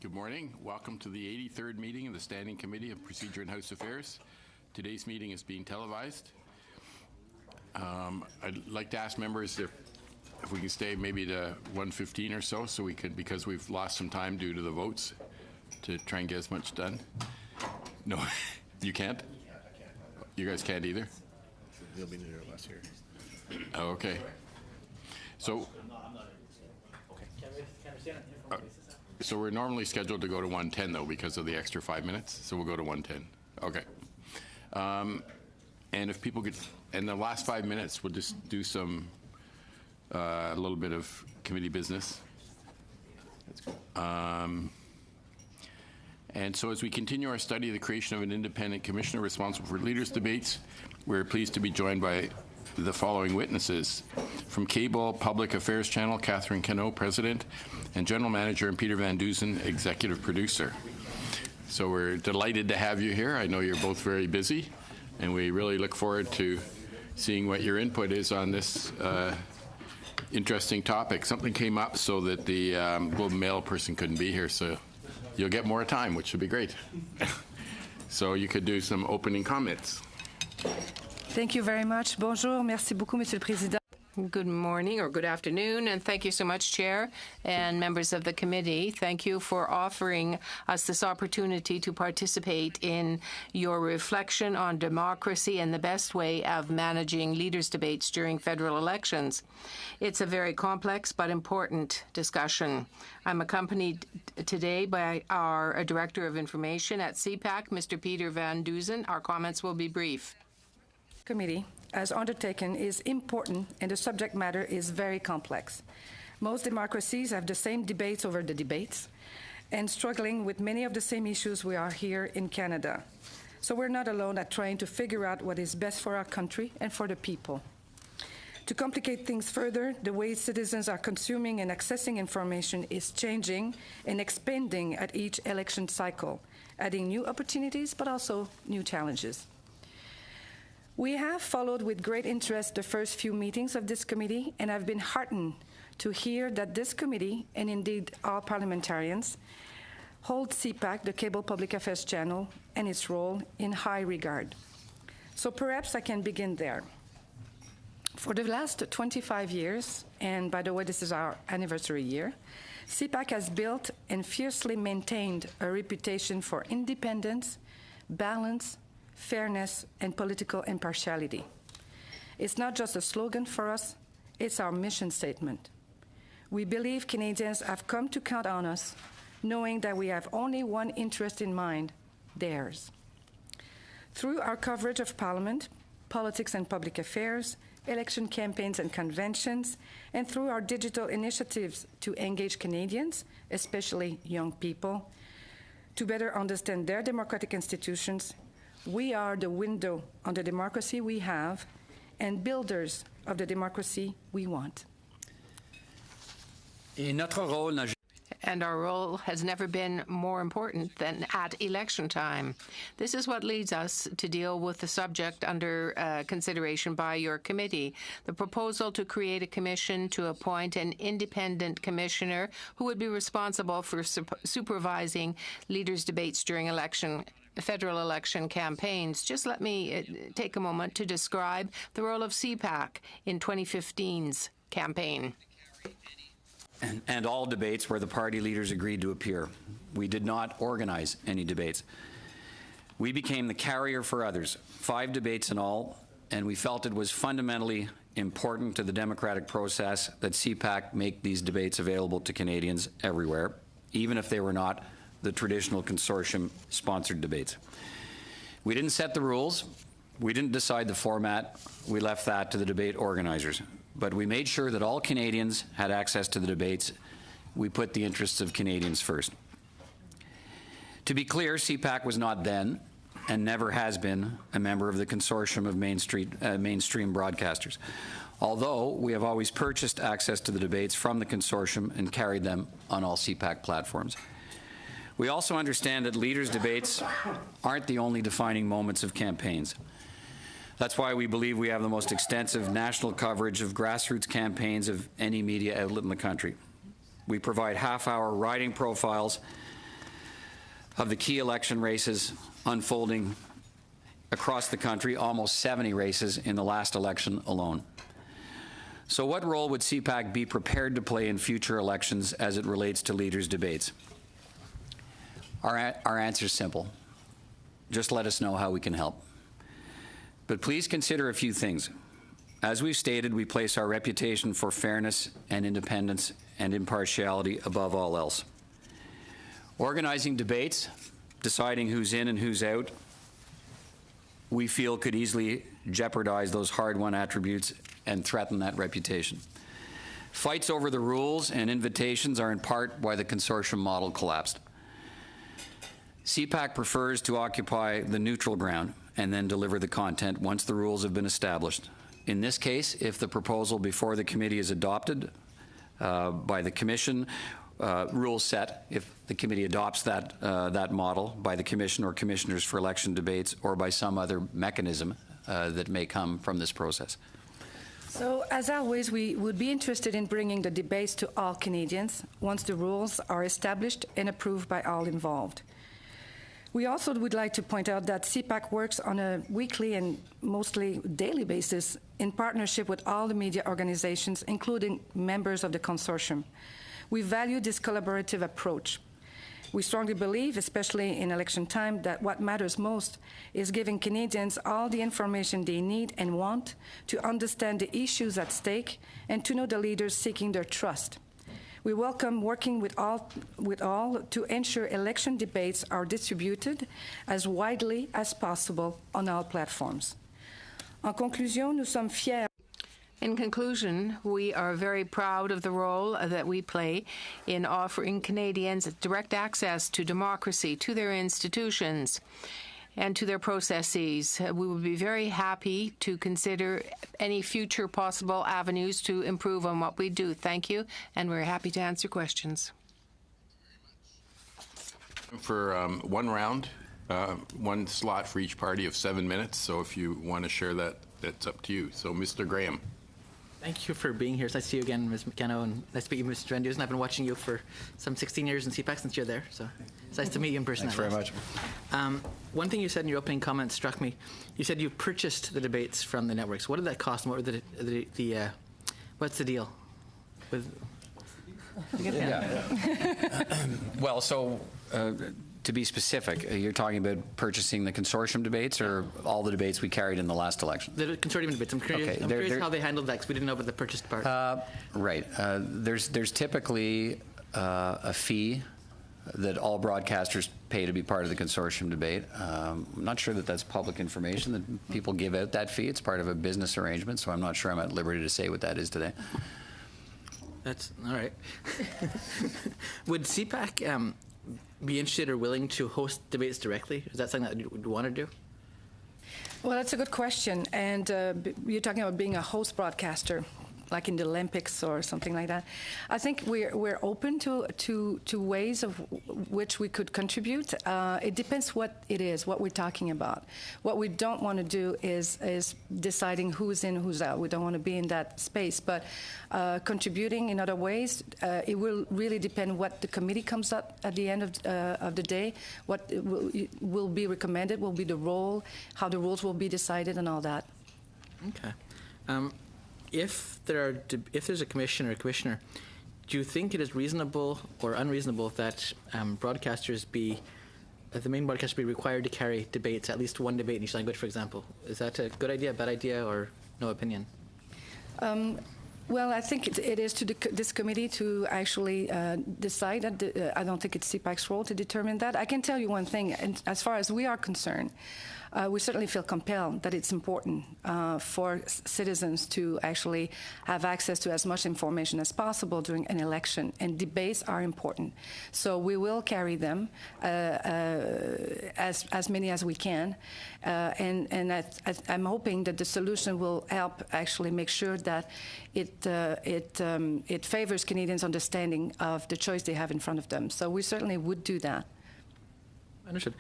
Good morning. Welcome to the 83rd meeting of the Standing Committee of Procedure and House Affairs. Today's meeting is being televised. I'd like to ask members if we can stay maybe to 1:15 or so we could, because we've lost some time due to the votes, to try and get as much done. No, you can't? You guys can't either? There'll be neither of us here. Oh, okay. So, so we're normally scheduled to go to 1:10 though because of the extra 5 minutes. So we'll go to 1:10. Okay. And if people could, in the last 5 minutes, we'll just do some, a little bit of committee business. That's good. And so as we continue our study of the creation of an independent commissioner responsible for leaders' debates, we're pleased to be joined by the following witnesses. From Cable Public Affairs Channel, Catherine Cano, President, and General Manager, and Peter Van Dusen, Executive Producer. So we're delighted to have you here. I know you're both very busy, and we really look forward to seeing what your input is on this interesting topic. Something came up so that the Globe and Mail person couldn't be here, so you'll get more time, which should be great. So you could do some opening comments. Thank you very much. Bonjour. Merci beaucoup, Monsieur le Président. Good morning or good afternoon, and thank you so much, Chair and members of the committee. Thank you for offering us this opportunity to participate in your reflection on democracy and the best way of managing leaders' debates during federal elections. It's a very complex but important discussion. I'm accompanied today by our Director of Information at CPAC, Mr. Peter Van Dusen. Our comments will be brief. Committee, as undertaken, is important, and the subject matter is very complex. Most democracies have the same debates over the debates and struggling with many of the same issues we are here in Canada. So we're not alone at trying to figure out what is best for our country and for the people. To complicate things further, the way citizens are consuming and accessing information is changing and expanding at each election cycle, adding new opportunities but also new challenges. We have followed with great interest the first few meetings of this committee, and I've been heartened to hear that this committee, and indeed all parliamentarians, hold CPAC, the Cable Public Affairs Channel, and its role in high regard. So perhaps I can begin there. For the last 25 years, and by the way, this is our anniversary year, CPAC has built and fiercely maintained a reputation for independence, balance, fairness, and political impartiality. It's not just a slogan for us, it's our mission statement. We believe Canadians have come to count on us, knowing that we have only one interest in mind, theirs. Through our coverage of Parliament, politics and public affairs, election campaigns and conventions, and through our digital initiatives to engage Canadians, especially young people, to better understand their democratic institutions, we are the window on the democracy we have and builders of the democracy we want. And our role has never been more important than at election time. This is what leads us to deal with the subject under consideration by your committee, the proposal to create a commission to appoint an independent commissioner who would be responsible for supervising leaders' debates during federal election campaigns. Just let me take a moment to describe the role of CPAC in 2015's campaign. And all debates where the party leaders agreed to appear. We did not organize any debates. We became the carrier for others, 5 debates in all, and we felt it was fundamentally important to the democratic process that CPAC make these debates available to Canadians everywhere, even if they were not the traditional consortium-sponsored debates. We didn't set the rules. We didn't decide the format. We left that to the debate organizers. But we made sure that all Canadians had access to the debates. We put the interests of Canadians first. To be clear, CPAC was not then, and never has been, a member of the consortium of mainstream broadcasters, although we have always purchased access to the debates from the consortium and carried them on all CPAC platforms. We also understand that leaders' debates aren't the only defining moments of campaigns. That's why we believe we have the most extensive national coverage of grassroots campaigns of any media outlet in the country. We provide half-hour riding profiles of the key election races unfolding across the country, almost 70 races in the last election alone. So what role would CPAC be prepared to play in future elections as it relates to leaders' debates? Our answer is simple. Just let us know how we can help. But please consider a few things. As we've stated, we place our reputation for fairness and independence and impartiality above all else. Organizing debates, deciding who's in and who's out, we feel could easily jeopardize those hard-won attributes and threaten that reputation. Fights over the rules and invitations are in part why the consortium model collapsed. CPAC prefers to occupy the neutral ground and then deliver the content once the rules have been established. In this case, if the proposal before the committee is adopted by the Commission, rules set, if the committee adopts that model by the Commission or Commissioners for Election Debates or by some other mechanism that may come from this process. So, as always, we would be interested in bringing the debates to all Canadians once the rules are established and approved by all involved. We also would like to point out that CPAC works on a weekly and mostly daily basis in partnership with all the media organizations, including members of the consortium. We value this collaborative approach. We strongly believe, especially in election time, that what matters most is giving Canadians all the information they need and want to understand the issues at stake and to know the leaders seeking their trust. We welcome working with all to ensure election debates are distributed as widely as possible on all platforms. En conclusion, nous sommes fiers. In conclusion, we are very proud of the role that we play in offering Canadians direct access to democracy, to their institutions, and to their processes. We would be very happy to consider any future possible avenues to improve on what we do. Thank you, and we're happy to answer questions. For one round, one slot for each party of 7 minutes, so if you want to share that, that's up to you. So, Mr. Graham. Thank you for being here. It's nice to see you again, Ms. McKenna, and nice to meet you, Mr. Van Dusen. I've been watching you for some 16 years in CPAC since you're there, so it's nice to meet you in person. Thanks very much. One thing you said in your opening comments struck me. You said you purchased the debates from the networks. What did that cost, and what were what's the deal? With Well, so to be specific, you're talking about purchasing the consortium debates or all the debates we carried in the last election? the consortium debates. I'm curious, Okay, how they handled that, because we didn't know about the purchased part. Right. There's typically a fee that all broadcasters pay to be part of the consortium debate. I'm not sure that that's public information, that people give out that fee. It's part of a business arrangement, so I'm not sure I'm at liberty to say what that is today. That's all right. Would CPAC be interested or willing to host debates directly? Is that something that you would want to do? Well, that's a good question. And you're talking about being a host broadcaster, like in the Olympics or something like that. I think we're open to ways of which we could contribute. It depends what it is, what we're talking about. What we don't want to do is deciding who's in, who's out. We don't want to be in that space. But contributing in other ways, it will really depend what the committee comes up at the end of the day, what will be recommended, will be the role, how the rules will be decided, and all that. Okay. If there's a commission or a commissioner, do you think it is reasonable or unreasonable that the main broadcaster be required to carry debates, at least one debate in each language, for example? Is that a good idea, bad idea, or no opinion? Well, I think it is to this committee to actually decide. I don't think it's CPAC's role to determine that. I can tell you one thing, and as far as we are concerned, we certainly feel compelled that it's important for citizens to actually have access to as much information as possible during an election, and debates are important. So we will carry them as many as we can, and I'm hoping that the solution will help actually make sure that it favors Canadians' understanding of the choice they have in front of them. So we certainly would do that. Understood.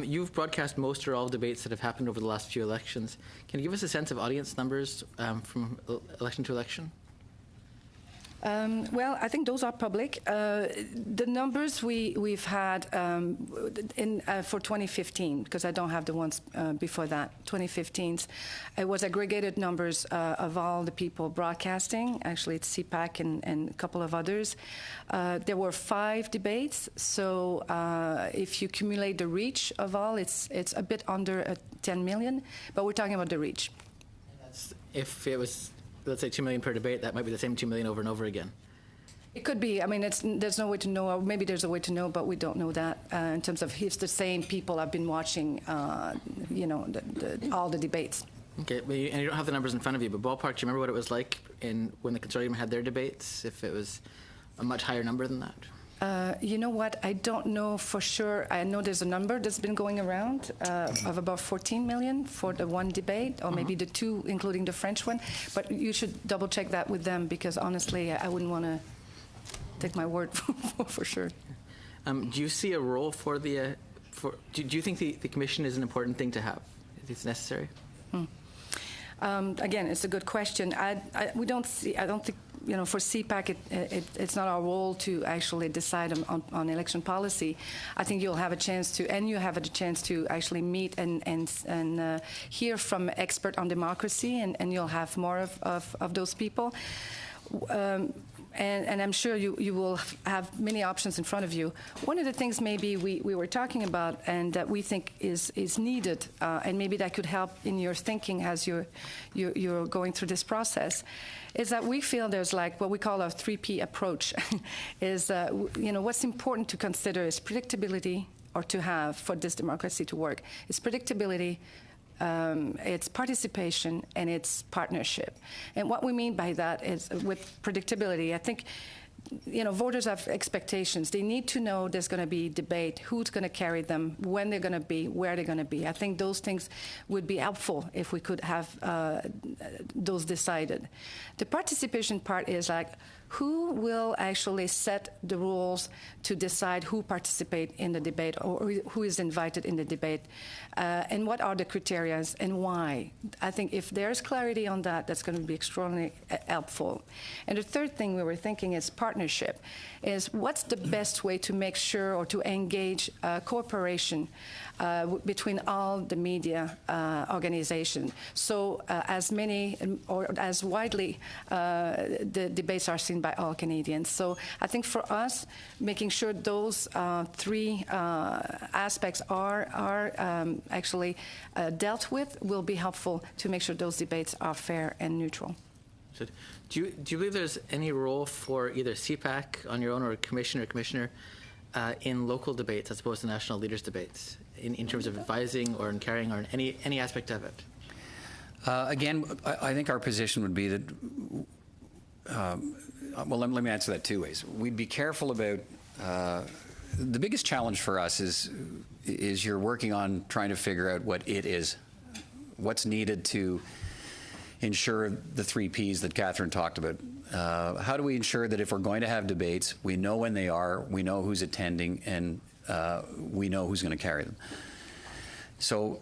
You've broadcast most or all debates that have happened over the last few elections. Can you give us a sense of audience numbers from election to election? Well, I think those are public. The numbers we've had for 2015, because I don't have the ones before that, 2015's, it was aggregated numbers of all the people broadcasting. Actually, it's CPAC and a couple of others. There were 5 debates, so if you accumulate the reach of all, it's a bit under 10 million, but we're talking about the reach. If it was, let's say, 2 million per debate, that might be the same 2 million over and over again. It could be. I mean, there's no way to know, or maybe there's a way to know, but we don't know that in terms of if the same people have been watching, all the debates. Okay, and you don't have the numbers in front of you, but ballpark, do you remember what it was like when the consortium had their debates, if it was a much higher number than that? You know what? I don't know for sure. I know there's a number that's been going around of about 14 million for the one debate, or maybe the 2, including the French one. But you should double check that with them, because honestly, I wouldn't want to take my word for sure. Do you see a role for the? Do you think the commission is an important thing to have? If it's necessary? Again, it's a good question. We don't see. I don't think. For CPAC, it's not our role to actually decide on election policy. I think you'll have a chance to, and you have a chance to actually meet and hear from experts on democracy, and you'll have more of those people. And I'm sure you will have many options in front of you. One of the things maybe we were talking about and that we think is needed, and maybe that could help in your thinking as you're going through this process, is that we feel there's like what we call a 3P approach. Is what's important to consider is predictability, or to have for this democracy to work. It's predictability. It's participation, and it's partnership. And what we mean by that is, with predictability, I think, voters have expectations. They need to know there's going to be debate, who's going to carry them, when they're going to be, where they're going to be. I think those things would be helpful if we could have those decided. The participation part is like, who will actually set the rules to decide who participate in the debate, or who is invited in the debate, and what are the criteria and why? I think if there's clarity on that, that's going to be extraordinarily helpful. And the third thing we were thinking is partnership, is what's the best way to make sure, or to engage cooperation between all the media organizations, so as many or as widely the debates are seen by all Canadians. So I think for us, making sure those 3 aspects are actually dealt with will be helpful to make sure those debates are fair and neutral. So do you believe there's any role for either CPAC on your own, or a commissioner in local debates as opposed to national leaders' debates, in terms of advising or in carrying, or in any aspect of it? Again, I think our position would be that, well, let me answer that 2 ways. We'd be careful about, the biggest challenge for us is you're working on trying to figure out what it is, what's needed to ensure the 3 Ps that Catherine talked about. How do we ensure that if we're going to have debates, we know when they are, we know who's attending, and we know who's going to carry them? So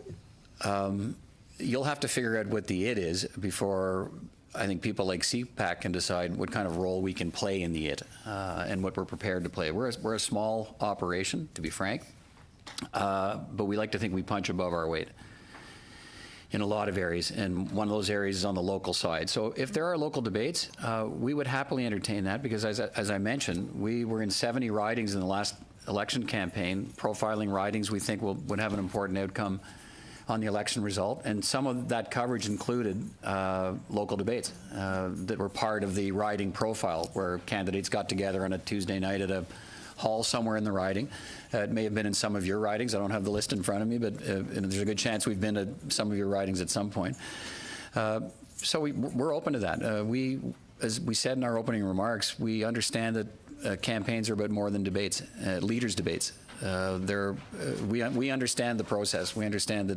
you'll have to figure out what the it is before I think people like CPAC can decide what kind of role we can play in the it, and what we're prepared to play. We're a small operation, to be frank, but we like to think we punch above our weight in a lot of areas, and one of those areas is on the local side. So if there are local debates, we would happily entertain that, because as I mentioned, we were in 70 ridings in the last election campaign. Profiling ridings we think would have an important outcome on the election result, and some of that coverage included local debates that were part of the riding profile, where candidates got together on a Tuesday night at a hall somewhere in the riding. It may have been in some of your ridings. I don't have the list in front of me, but there's a good chance we've been to some of your ridings at some point. So we're open to that. As we said in our opening remarks, we understand that campaigns are about more than debates, leaders' debates. We understand the process. We understand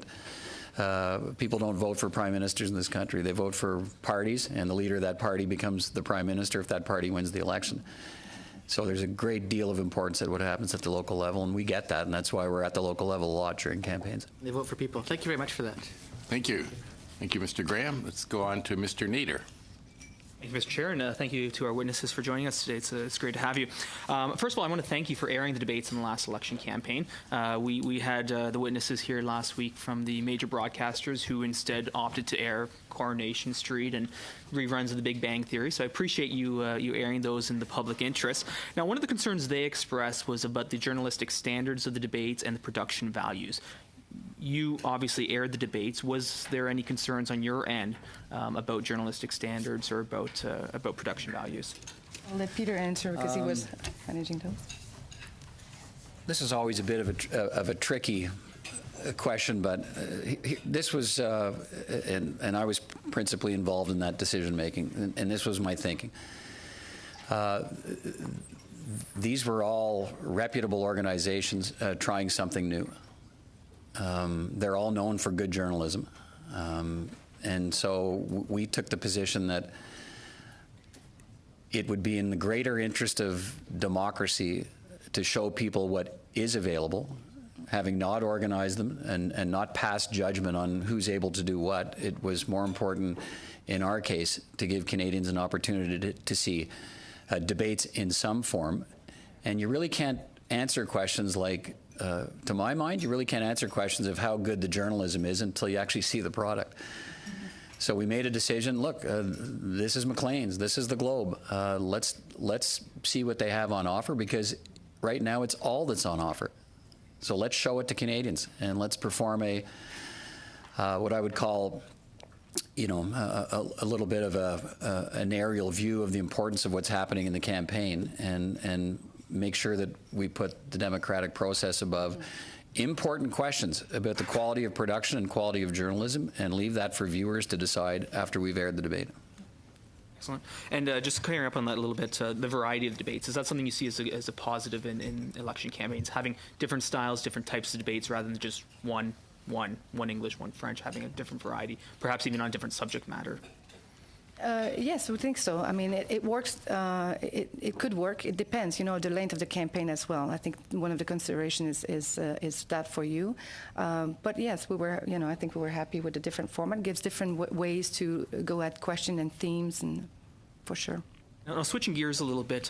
that people don't vote for prime ministers in this country. They vote for parties, and the leader of that party becomes the prime minister if that party wins the election. So there's a great deal of importance at what happens at the local level, and we get that, and that's why we're at the local level a lot during campaigns. They vote for people. Thank you very much for that. Thank you. Thank you, Mr. Graham. Let's go on to Mr. Nader. Thank you, Mr. Chair, and thank you to our witnesses for joining us today. It's great to have you. First of all, I want to thank you for airing the debates in the last election campaign. We had the witnesses here last week from the major broadcasters who instead opted to air Coronation Street and reruns of The Big Bang Theory, so I appreciate you airing those in the public interest. Now, one of the concerns they expressed was about the journalistic standards of the debates and the production values. You obviously aired the debates. Was there any concerns on your end about journalistic standards or about production values? I'll let Peter answer because he was managing those. This is always a bit of a tricky question, but this was, and I was principally involved in that decision making, and this was my thinking. These were all reputable organizations trying something new. They're all known for good journalism. And so we took the position that it would be in the greater interest of democracy to show people what is available, having not organized them and not passed judgment on who's able to do what. It was more important in our case to give Canadians an opportunity to see debates in some form. And you really can't answer questions like, to my mind, you really can't answer questions of how good the journalism is until you actually see the product. So we made a decision, look, this is Maclean's, this is the Globe. Let's see what they have on offer, because right now it's all that's on offer. So let's show it to Canadians, and let's perform a, what I would call, you know, a little bit of an aerial view of the importance of what's happening in the campaign, and make sure that we put the democratic process above important questions about the quality of production and quality of journalism, and leave that for viewers to decide after we've aired the debate. Excellent. And just clearing up on that a little bit, the variety of the debates, is that something you see as a positive in election campaigns, having different styles, different types of debates, rather than just one English, one French, having a different variety, perhaps even on different subject matter? Yes, we think so. I mean, it works. It could work. It depends, you know, the length of the campaign as well. I think one of the considerations is that for you. But yes, we were, you know, I think we were happy with the different format. It gives different ways to go at question and themes, and for sure. Now, switching gears a little bit,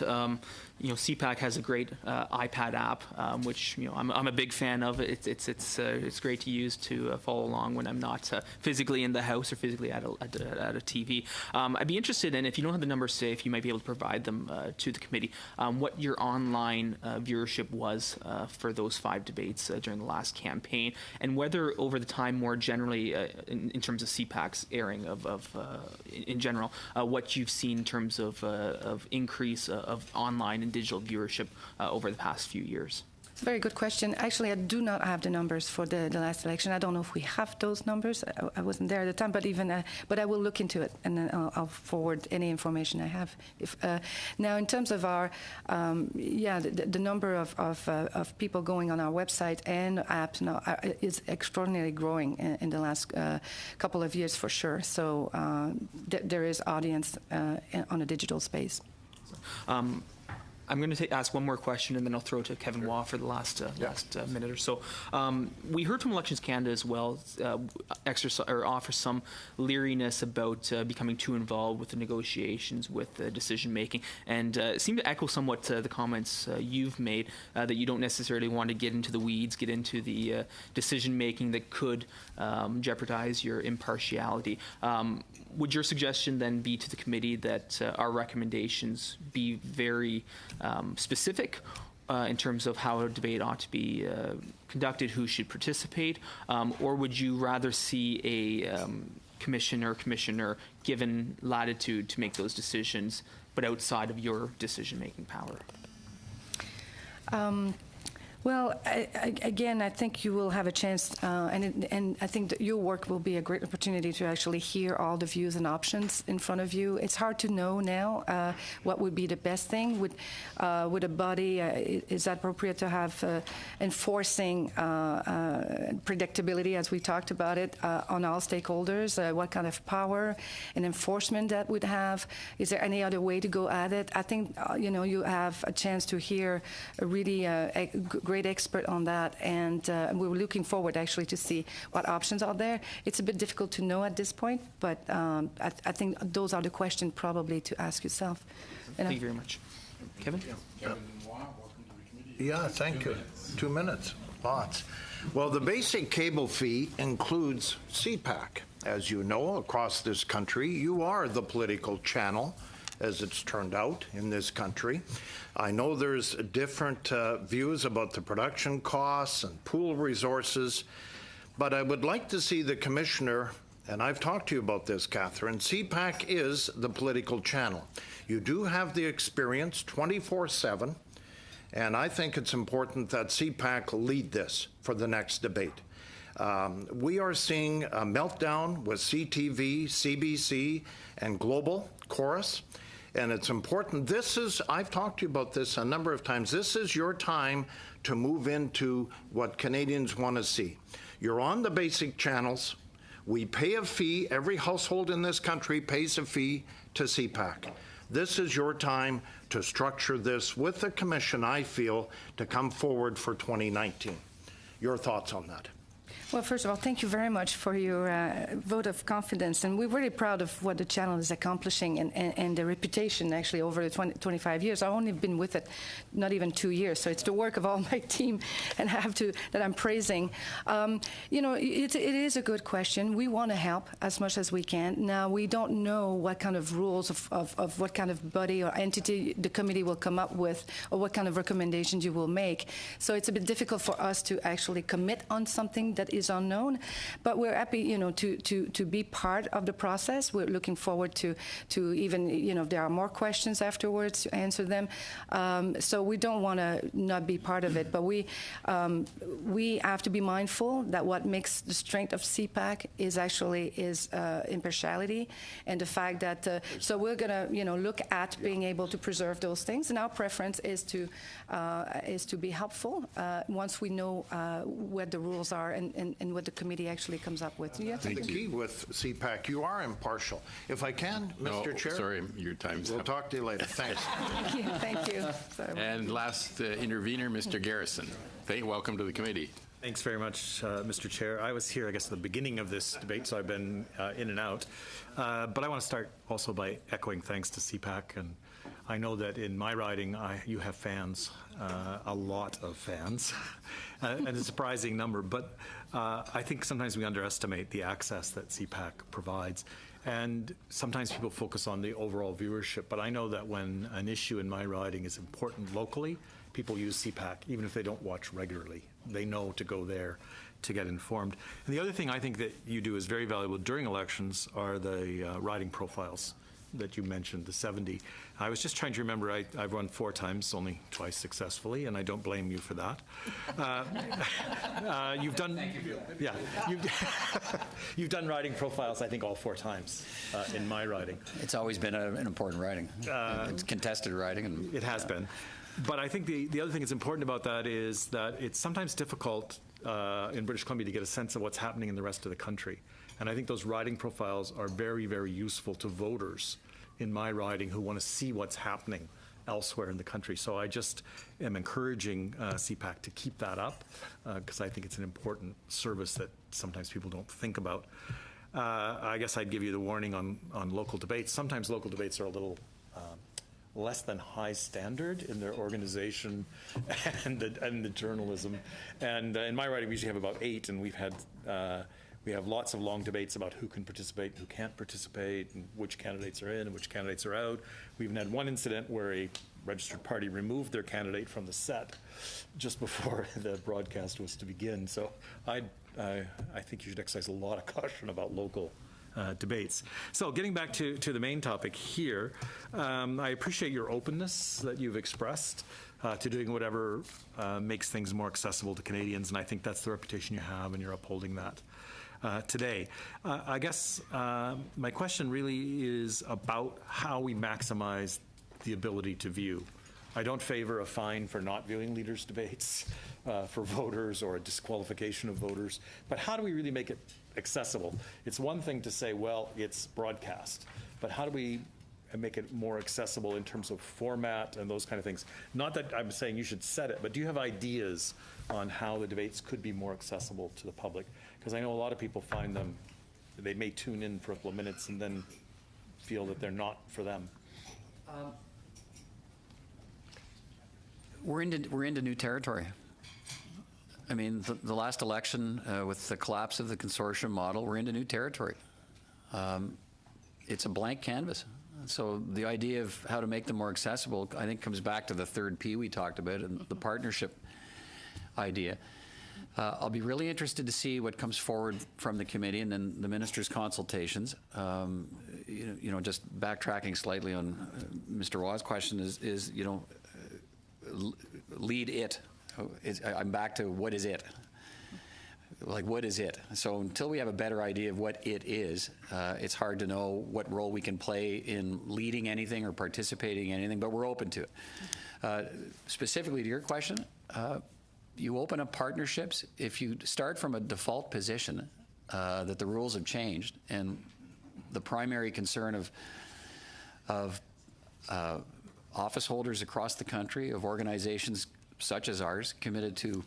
you know, CPAC has a great iPad app, which, you know, I'm a big fan of. It's great to use to follow along when I'm not physically in the house or physically at a TV. I'd be interested in, if you don't have the numbers today, if you might be able to provide them to the committee, what your online viewership was for those 5 debates during the last campaign, and whether over the time more generally in terms of CPAC's airing in general, what you've seen in terms of increase of online and digital viewership over the past few years. It's a very good question. Actually, I do not have the numbers for the last election. I don't know if we have those numbers. I wasn't there at the time, but I will look into it, and then I'll forward any information I have. Now, in terms of our, the number of people going on our website and apps now is extraordinarily growing in the last couple of years, for sure. So there is audience on the digital space. I'm going to ask one more question, and then I'll throw it to Kevin Waugh for the last minute or so. We heard from Elections Canada as well offer some leeriness about becoming too involved with the negotiations, with the decision making, and seem to echo somewhat the comments you've made, that you don't necessarily want to get into the weeds, get into the decision making that could jeopardize your impartiality. Would your suggestion then be to the committee that our recommendations be very specific in terms of how a debate ought to be conducted, who should participate, or would you rather see a commissioner given latitude to make those decisions, but outside of your decision-making power? Well, again, I think you will have a chance, and I think that your work will be a great opportunity to actually hear all the views and options in front of you. It's hard to know now what would be the best thing. With a body, is that appropriate to have enforcing predictability, as we talked about it, on all stakeholders? What kind of power and enforcement that would have? Is there any other way to go at it? I think you have a chance to hear a really great expert on that, and we were looking forward actually to see what options are there. It's a bit difficult to know at this point, but I think those are the questions probably to ask yourself. Thank you very much. Kevin? Yeah, thank you. 2 minutes, lots. Well, the basic cable fee includes CPAC. As you know, across this country, you are the political channel, as it's turned out in this country. I know there's different views about the production costs and pool resources, but I would like to see the commissioner, and I've talked to you about this, Catherine, CPAC is the political channel. You do have the experience 24/7, and I think it's important that CPAC lead this for the next debate. We are seeing a meltdown with CTV, CBC, and Global Chorus, and it's important. I've talked to you about this a number of times. This is your time to move into what Canadians want to see. You're on the basic channels. We pay a fee. Every household in this country pays a fee to CPAC. This is your time to structure this with the commission, I feel, to come forward for 2019. Your thoughts on that? Well, first of all, thank you very much for your vote of confidence. And we're really proud of what the channel is accomplishing and the reputation, actually, over the 25 years. I've only been with it not even 2 years. So it's the work of all my team and that I'm praising. It is a good question. We want to help as much as we can. Now, we don't know what kind of rules of what kind of body or entity the committee will come up with or what kind of recommendations you will make. So it's a bit difficult for us to actually commit on something that is unknown, but we're happy, to be part of the process. We're looking forward to even, if there are more questions afterwards, to answer them. So we don't want to not be part of it, but we have to be mindful that what makes the strength of CPAC is impartiality, and the fact that so we're going to look at being able to preserve those things, and our preference is to be helpful once we know what the rules are and what the committee actually comes up with. Yeah? The key with CPAC, you are impartial. If I can, Mr. Chair. Sorry, your time's We'll up. talk to you later. Thanks. Thank you. Sorry. And last intervener, Mr. Garrison. Welcome to the committee. Thanks very much, Mr. Chair. I was here, I guess, at the beginning of this debate, so I've been in and out. But I want to start also by echoing thanks to CPAC. And I know that in my riding, you have fans, a lot of fans, and a surprising number. But I think sometimes we underestimate the access that CPAC provides. And sometimes people focus on the overall viewership. But I know that when an issue in my riding is important locally, people use CPAC, even if they don't watch regularly. They know to go there to get informed. And the other thing I think that you do is very valuable during elections are the riding profiles that you mentioned, the 70. I was just trying to remember, I've run 4 times, only twice successfully, and I don't blame you for that. You've done, yeah, you've done riding profiles, I think, all 4 times in my riding. It's always been an important riding. It's contested riding. And it has been. But I think the other thing that's important about that is that it's sometimes difficult in British Columbia to get a sense of what's happening in the rest of the country. And I think those riding profiles are very, very useful to voters in my riding who want to see what's happening elsewhere in the country. So I just am encouraging CPAC to keep that up because I think it's an important service that sometimes people don't think about. I guess I'd give you the warning on local debates. Sometimes local debates are a little less than high standard in their organization and the journalism. And in my riding, we usually have about 8, and we have lots of long debates about who can participate and who can't participate, and which candidates are in and which candidates are out. We even had one incident where a registered party removed their candidate from the set just before the broadcast was to begin. So I think you should exercise a lot of caution about local debates. So getting back to the main topic here, I appreciate your openness that you've expressed to doing whatever makes things more accessible to Canadians, and I think that's the reputation you have, and you're upholding that today. I guess my question really is about how we maximize the ability to view. I don't favor a fine for not viewing leaders' debates for voters or a disqualification of voters, but how do we really make it accessible? It's one thing to say, well, it's broadcast, but how do we make it more accessible in terms of format and those kind of things? Not that I'm saying you should set it, but do you have ideas on how the debates could be more accessible to the public? Because I know a lot of people find them, they may tune in for a couple of minutes and then feel that they're not for them. We're into new territory. I mean, the last election, with the collapse of the consortium model, we're into new territory. It's a blank canvas. So the idea of how to make them more accessible, I think, comes back to the third P we talked about and the partnership idea. I'll be really interested to see what comes forward from the committee and then the minister's consultations. You know, just backtracking slightly on Mr. Waugh's question is you know, lead it. I'm back to what is it? Like, what is it? So until we have a better idea of what it is, it's hard to know what role we can play in leading anything or participating in anything, but we're open to it. Specifically to your question, you open up partnerships. If you start from a default position that the rules have changed and the primary concern of office holders across the country, of organizations such as ours committed to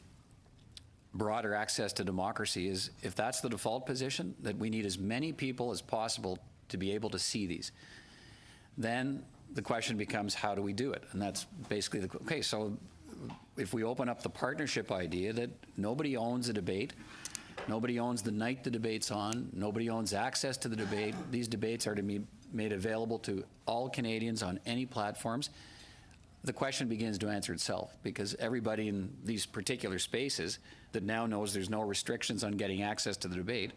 broader access to democracy, is if that's the default position, that we need as many people as possible to be able to see these, then the question becomes, how do we do it? And that's basically okay, so if we open up the partnership idea that nobody owns a debate, nobody owns the night the debate's on, nobody owns access to the debate, these debates are to be made available to all Canadians on any platforms, the question begins to answer itself, because everybody in these particular spaces that now knows there's no restrictions on getting access to the debate,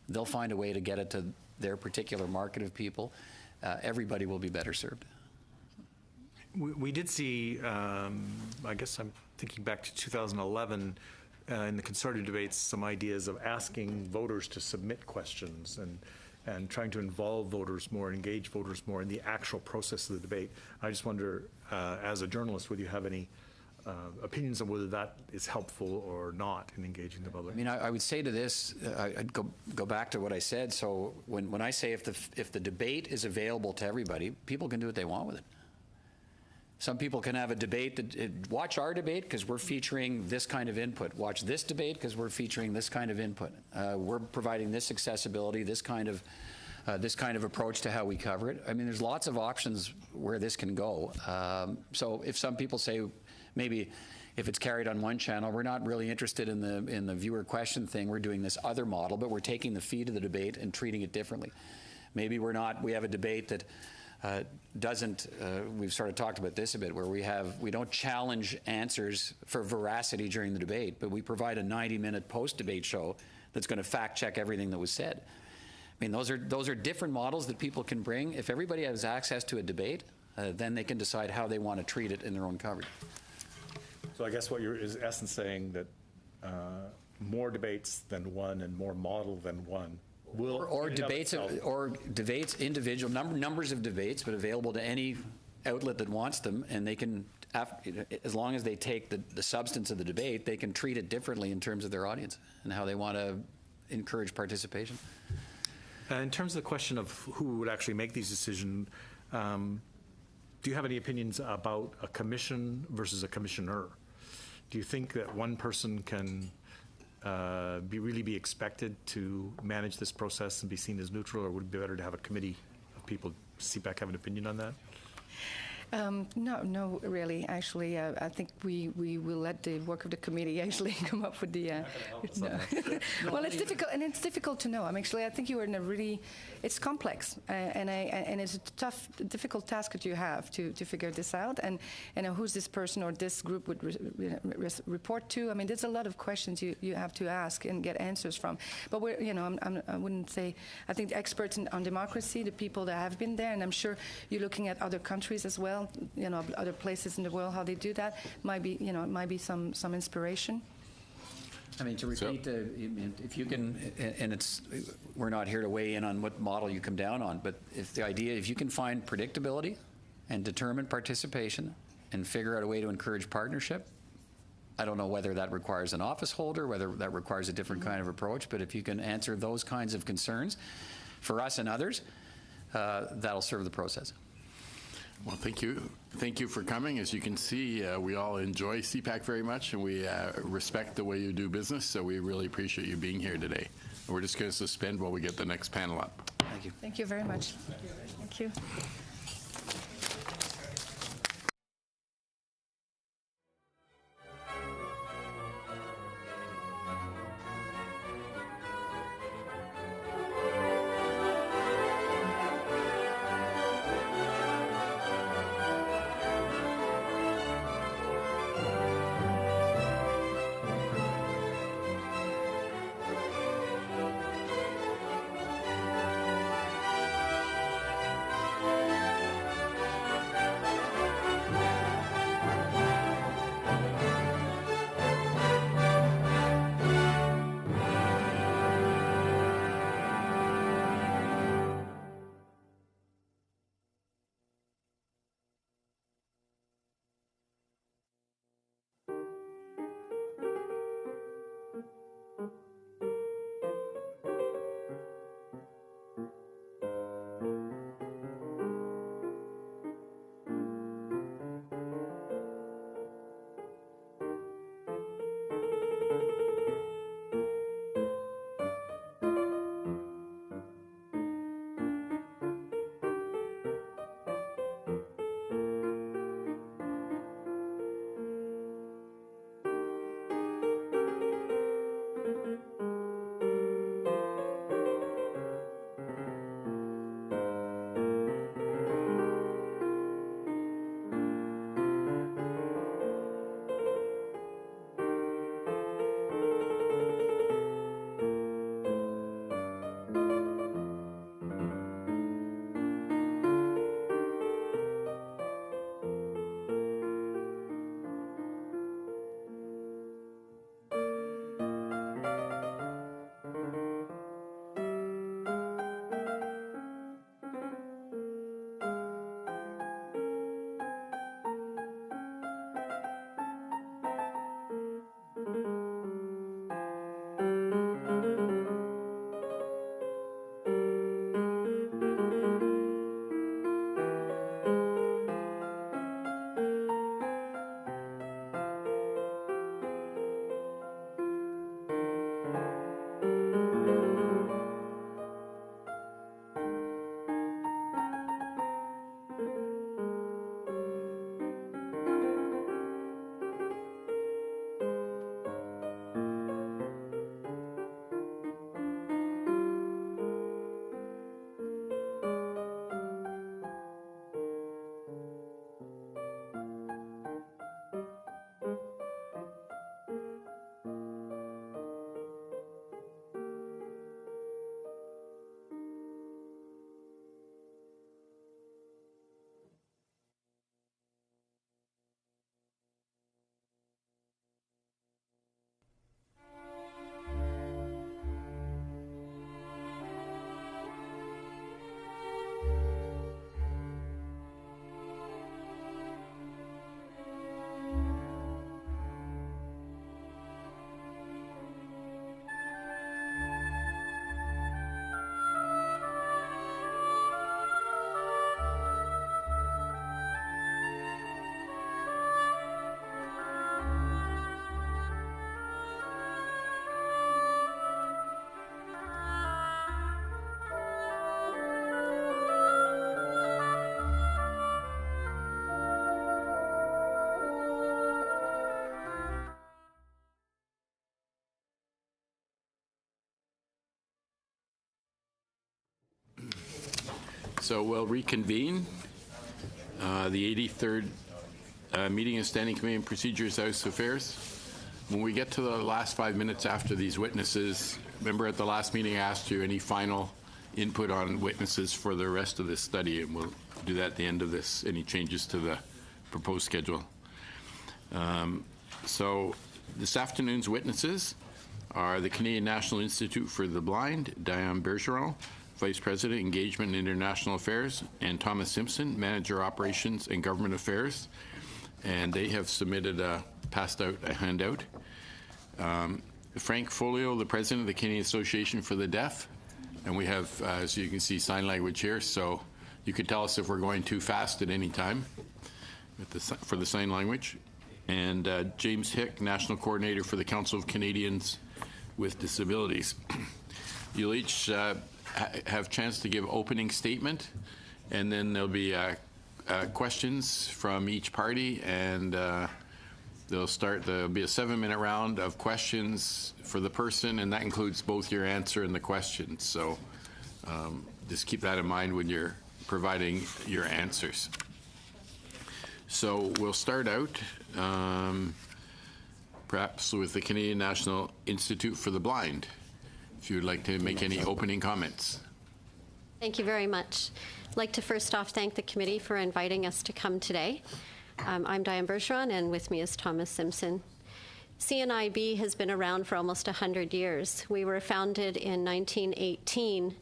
they'll find a way to get it to their particular market of people. Everybody will be better served. We did see, I guess I'm thinking back to 2011, in the consortium debates, some ideas of asking voters to submit questions and trying to involve voters more, engage voters more in the actual process of the debate. I just wonder, as a journalist, would you have any opinions on whether that is helpful or not in engaging the public? I mean, I would say to this, I'd go back to what I said. So when I say if the debate is available to everybody, people can do what they want with it. Some people can have a debate that, watch our debate because we're featuring this kind of input. Watch this debate because we're featuring this kind of input. We're providing this accessibility, this kind of approach to how we cover it. I mean, there's lots of options where this can go. So if some people say, maybe if it's carried on one channel, we're not really interested in the viewer question thing, we're doing this other model, but we're taking the feed of the debate and treating it differently. Maybe we have a debate that we've sort of talked about this a bit, where we don't challenge answers for veracity during the debate, but we provide a 90-minute post-debate show that's going to fact-check everything that was said. I mean, those are different models that people can bring. If everybody has access to a debate, then they can decide how they want to treat it in their own coverage. So I guess what you're is essence saying that more debates than one and more model than one will, or debates, individual numbers of debates, but available to any outlet that wants them, and they can, as long as they take the substance of the debate, they can treat it differently in terms of their audience and how they want to encourage participation. In terms of the question of who would actually make these decisions, do you have any opinions about a commission versus a commissioner? Do you think that one person can really be expected to manage this process and be seen as neutral, or would it be better to have a committee of people? CPAC have an opinion on that? No, really. Actually, I think we will let the work of the committee actually come up with the. No. Well, it's difficult, and it's difficult to know. I think you are in a really, it's complex, and it's a tough, difficult task that you have to figure this out, and who's this person or this group would report to. I mean, there's a lot of questions you have to ask and get answers from. But we're, I wouldn't say. I think the experts on democracy, the people that have been there, and I'm sure you're looking at other countries as well. Other places in the world, how they do that might be, it might be some inspiration. I mean, to repeat, if you can, and we're not here to weigh in on what model you come down on, but if you can find predictability and determine participation and figure out a way to encourage partnership, I don't know whether that requires an office holder, whether that requires a different kind of approach, but if you can answer those kinds of concerns for us and others, that'll serve the process. Well, thank you. Thank you for coming. As you can see, we all enjoy CPAC very much, and we respect the way you do business, so we really appreciate you being here today. We're just going to suspend while we get the next panel up. Thank you. Thank you very much. Thank you. So we'll reconvene the 83rd meeting of Standing Committee on Procedures, House Affairs. When we get to the last 5 minutes after these witnesses, remember at the last meeting I asked you any final input on witnesses for the rest of this study, and we'll do that at the end of this, any changes to the proposed schedule. So this afternoon's witnesses are the Canadian National Institute for the Blind, Diane Bergeron, Vice President, Engagement and International Affairs, and Thomas Simpson, Manager, Operations and Government Affairs. And they have submitted passed out a handout. Frank Folio, the President of the Canadian Association for the Deaf. And we have, as you can see, sign language here, so you could tell us if we're going too fast at any time for the sign language. And James Hick, National Coordinator for the Council of Canadians with Disabilities. You'll each have a chance to give opening statement, and then there'll be questions from each party, and there'll be a 7-minute round of questions for the person, and that includes both your answer and the question. So just keep that in mind when you're providing your answers. So we'll start out perhaps with the Canadian National Institute for the Blind, if you would like to make any opening comments. Thank you very much. I'd like to first off thank the committee for inviting us to come today. I'm Diane Bergeron, and with me is Thomas Simpson. CNIB has been around for almost 100 years. We were founded in 1918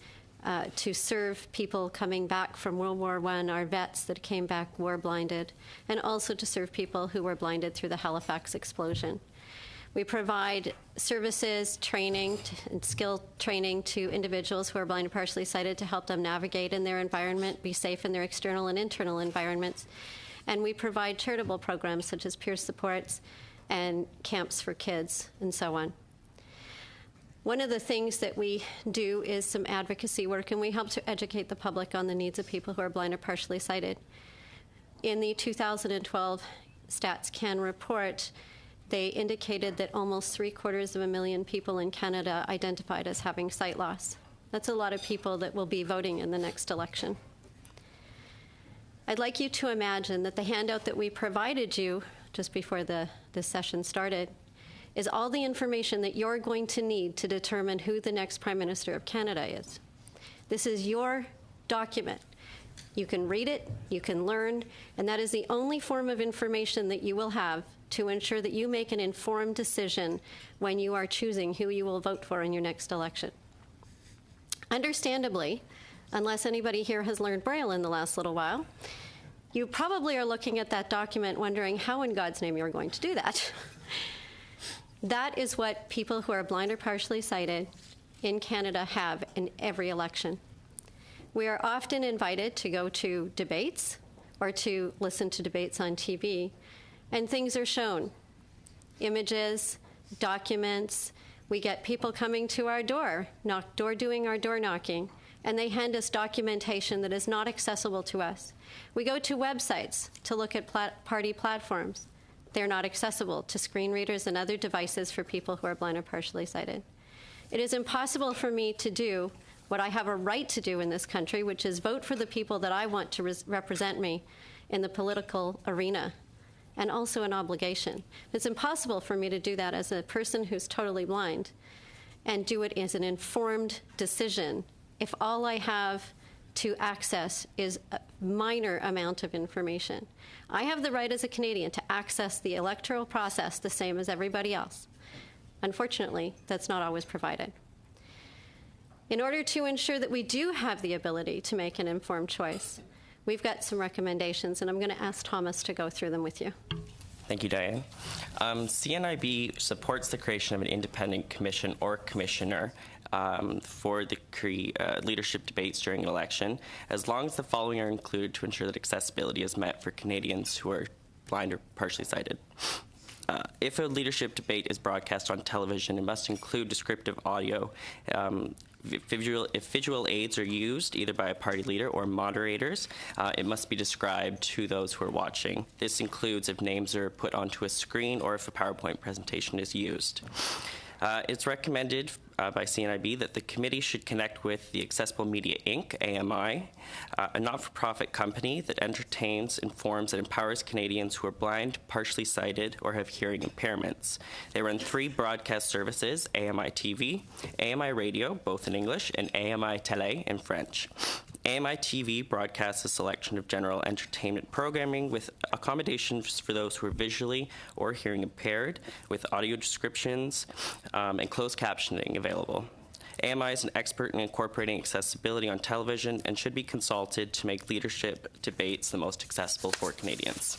to serve people coming back from World War I, our vets that came back war blinded, and also to serve people who were blinded through the Halifax explosion. We provide services, training, and skill training to individuals who are blind and partially sighted to help them navigate in their environment, be safe in their external and internal environments. And we provide charitable programs such as peer supports and camps for kids and so on. One of the things that we do is some advocacy work, and we help to educate the public on the needs of people who are blind or partially sighted. In the 2012 Stats Can report, they indicated that almost 750,000 people in Canada identified as having sight loss. That's a lot of people that will be voting in the next election. I'd like you to imagine that the handout that we provided you just before this session started is all the information that you're going to need to determine who the next Prime Minister of Canada is. This is your document. You can read it, you can learn, and that is the only form of information that you will have to ensure that you make an informed decision when you are choosing who you will vote for in your next election. Understandably, unless anybody here has learned Braille in the last little while, you probably are looking at that document wondering how in God's name you're going to do that. That is what people who are blind or partially sighted in Canada have in every election. We are often invited to go to debates or to listen to debates on TV, and things are shown. Images, documents. We get people coming to our door, doing our door knocking, and they hand us documentation that is not accessible to us. We go to websites to look at party platforms. They're not accessible to screen readers and other devices for people who are blind or partially sighted. It is impossible for me to do what I have a right to do in this country, which is vote for the people that I want to represent me in the political arena, and also an obligation. It's impossible for me to do that as a person who's totally blind and do it as an informed decision if all I have to access is a minor amount of information. I have the right as a Canadian to access the electoral process the same as everybody else. Unfortunately, that's not always provided. In order to ensure that we do have the ability to make an informed choice, we've got some recommendations, and I'm going to ask Thomas to go through them with you. Thank you, Diane. CNIB supports the creation of an independent commission or commissioner for the leadership debates during an election, as long as the following are included to ensure that accessibility is met for Canadians who are blind or partially sighted. If a leadership debate is broadcast on television, it must include descriptive audio. If visual aids are used, either by a party leader or moderators, it must be described to those who are watching. This includes if names are put onto a screen or if a PowerPoint presentation is used. It's recommended by CNIB that the committee should connect with the Accessible Media Inc., AMI, a not-for-profit company that entertains, informs, and empowers Canadians who are blind, partially sighted, or have hearing impairments. They run 3 broadcast services, AMI TV, AMI Radio, both in English, and AMI Télé in French. AMI TV broadcasts a selection of general entertainment programming with accommodations for those who are visually or hearing impaired, with audio descriptions and closed captioning available. AMI is an expert in incorporating accessibility on television and should be consulted to make leadership debates the most accessible for Canadians.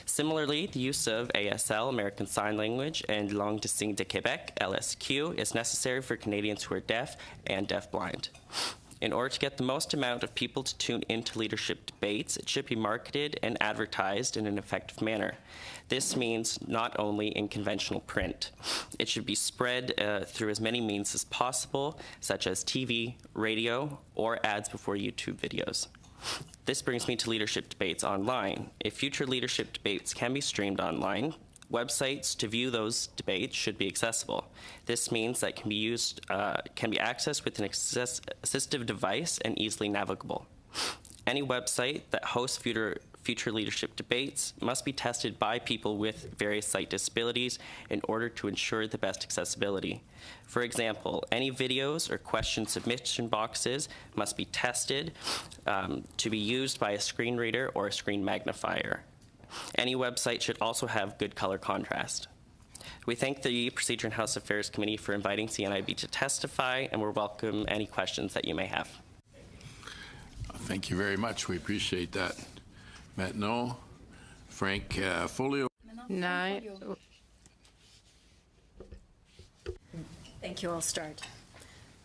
Similarly, the use of ASL, American Sign Language, and Langue des Signes de Québec, LSQ, is necessary for Canadians who are deaf and deafblind. In order to get the most amount of people to tune into leadership debates, it should be marketed and advertised in an effective manner. This means not only in conventional print. It should be spread through as many means as possible, such as TV, radio, or ads before YouTube videos. This brings me to leadership debates online. If future leadership debates can be streamed online, websites to view those debates should be accessible. This means that can be accessed with an assistive device and easily navigable. Any website that hosts future leadership debates must be tested by people with various sight disabilities in order to ensure the best accessibility. For example, any videos or question submission boxes must be tested to be used by a screen reader or a screen magnifier. Any website should also have good color contrast. We thank the Procedure and House Affairs Committee for inviting CNIB to testify, and we'll welcome any questions that you may have. Thank you very much. We appreciate that. Maintenant, Frank Folio. Thank you. I'll start.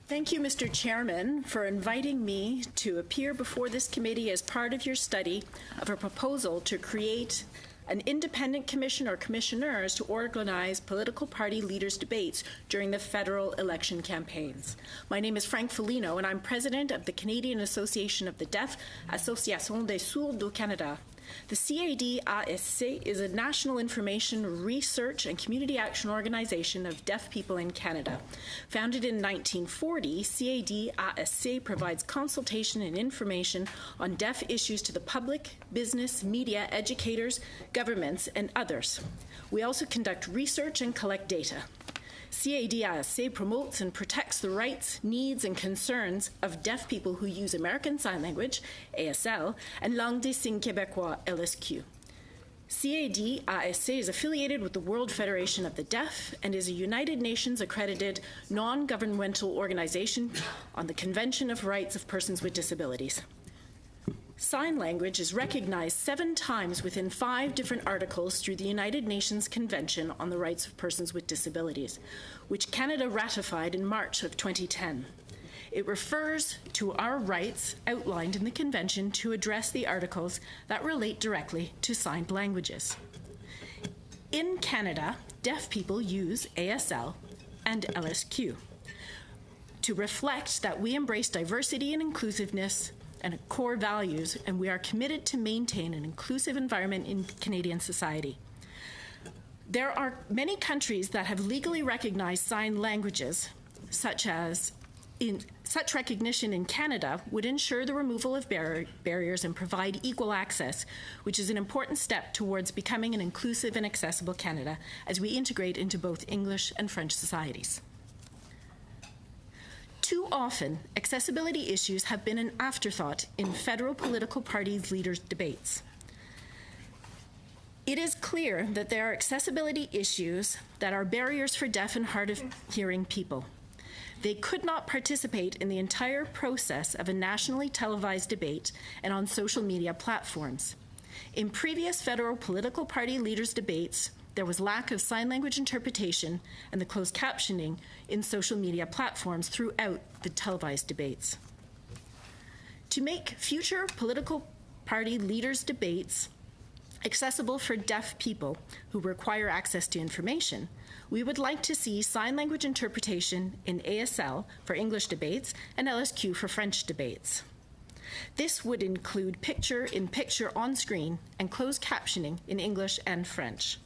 Thank you, Mr. Chairman, for inviting me to appear before this committee as part of your study of a proposal to create an independent commission or commissioners to organize political party leaders' debates during the federal election campaigns. My name is Frank Foligno, and I'm president of the Canadian Association of the Deaf, Association des Sourds du Canada. The CAD-ASC is a national information, research, and community action organization of deaf people in Canada. Founded in 1940, CAD-ASC provides consultation and information on deaf issues to the public, business, media, educators, governments, and others. We also conduct research and collect data. CAD-ASC promotes and protects the rights, needs, and concerns of deaf people who use American Sign Language, ASL, and Langue des Signes Québécois, LSQ. CAD-ASC is affiliated with the World Federation of the Deaf and is a United Nations accredited non-governmental organization on the Convention of Rights of Persons with Disabilities. Sign language is recognized 7 times within 5 different articles through the United Nations Convention on the Rights of Persons with Disabilities, which Canada ratified in March of 2010. It refers to our rights outlined in the Convention to address the articles that relate directly to signed languages. In Canada, deaf people use ASL and LSQ to reflect that we embrace diversity and inclusiveness and core values, and we are committed to maintain an inclusive environment in Canadian society. There are many countries that have legally recognized sign languages, such recognition in Canada would ensure the removal of barriers and provide equal access, which is an important step towards becoming an inclusive and accessible Canada as we integrate into both English and French societies. Too often, accessibility issues have been an afterthought in federal political parties' leaders' debates. It is clear that there are accessibility issues that are barriers for deaf and hard of hearing people. They could not participate in the entire process of a nationally televised debate and on social media platforms. In previous federal political party leaders' debates, there was lack of sign language interpretation and the closed captioning in social media platforms throughout the televised debates. To make future political party leaders' debates accessible for deaf people who require access to information, we would like to see sign language interpretation in ASL for English debates and LSQ for French debates. This would include picture-in-picture on screen and closed captioning in English and French.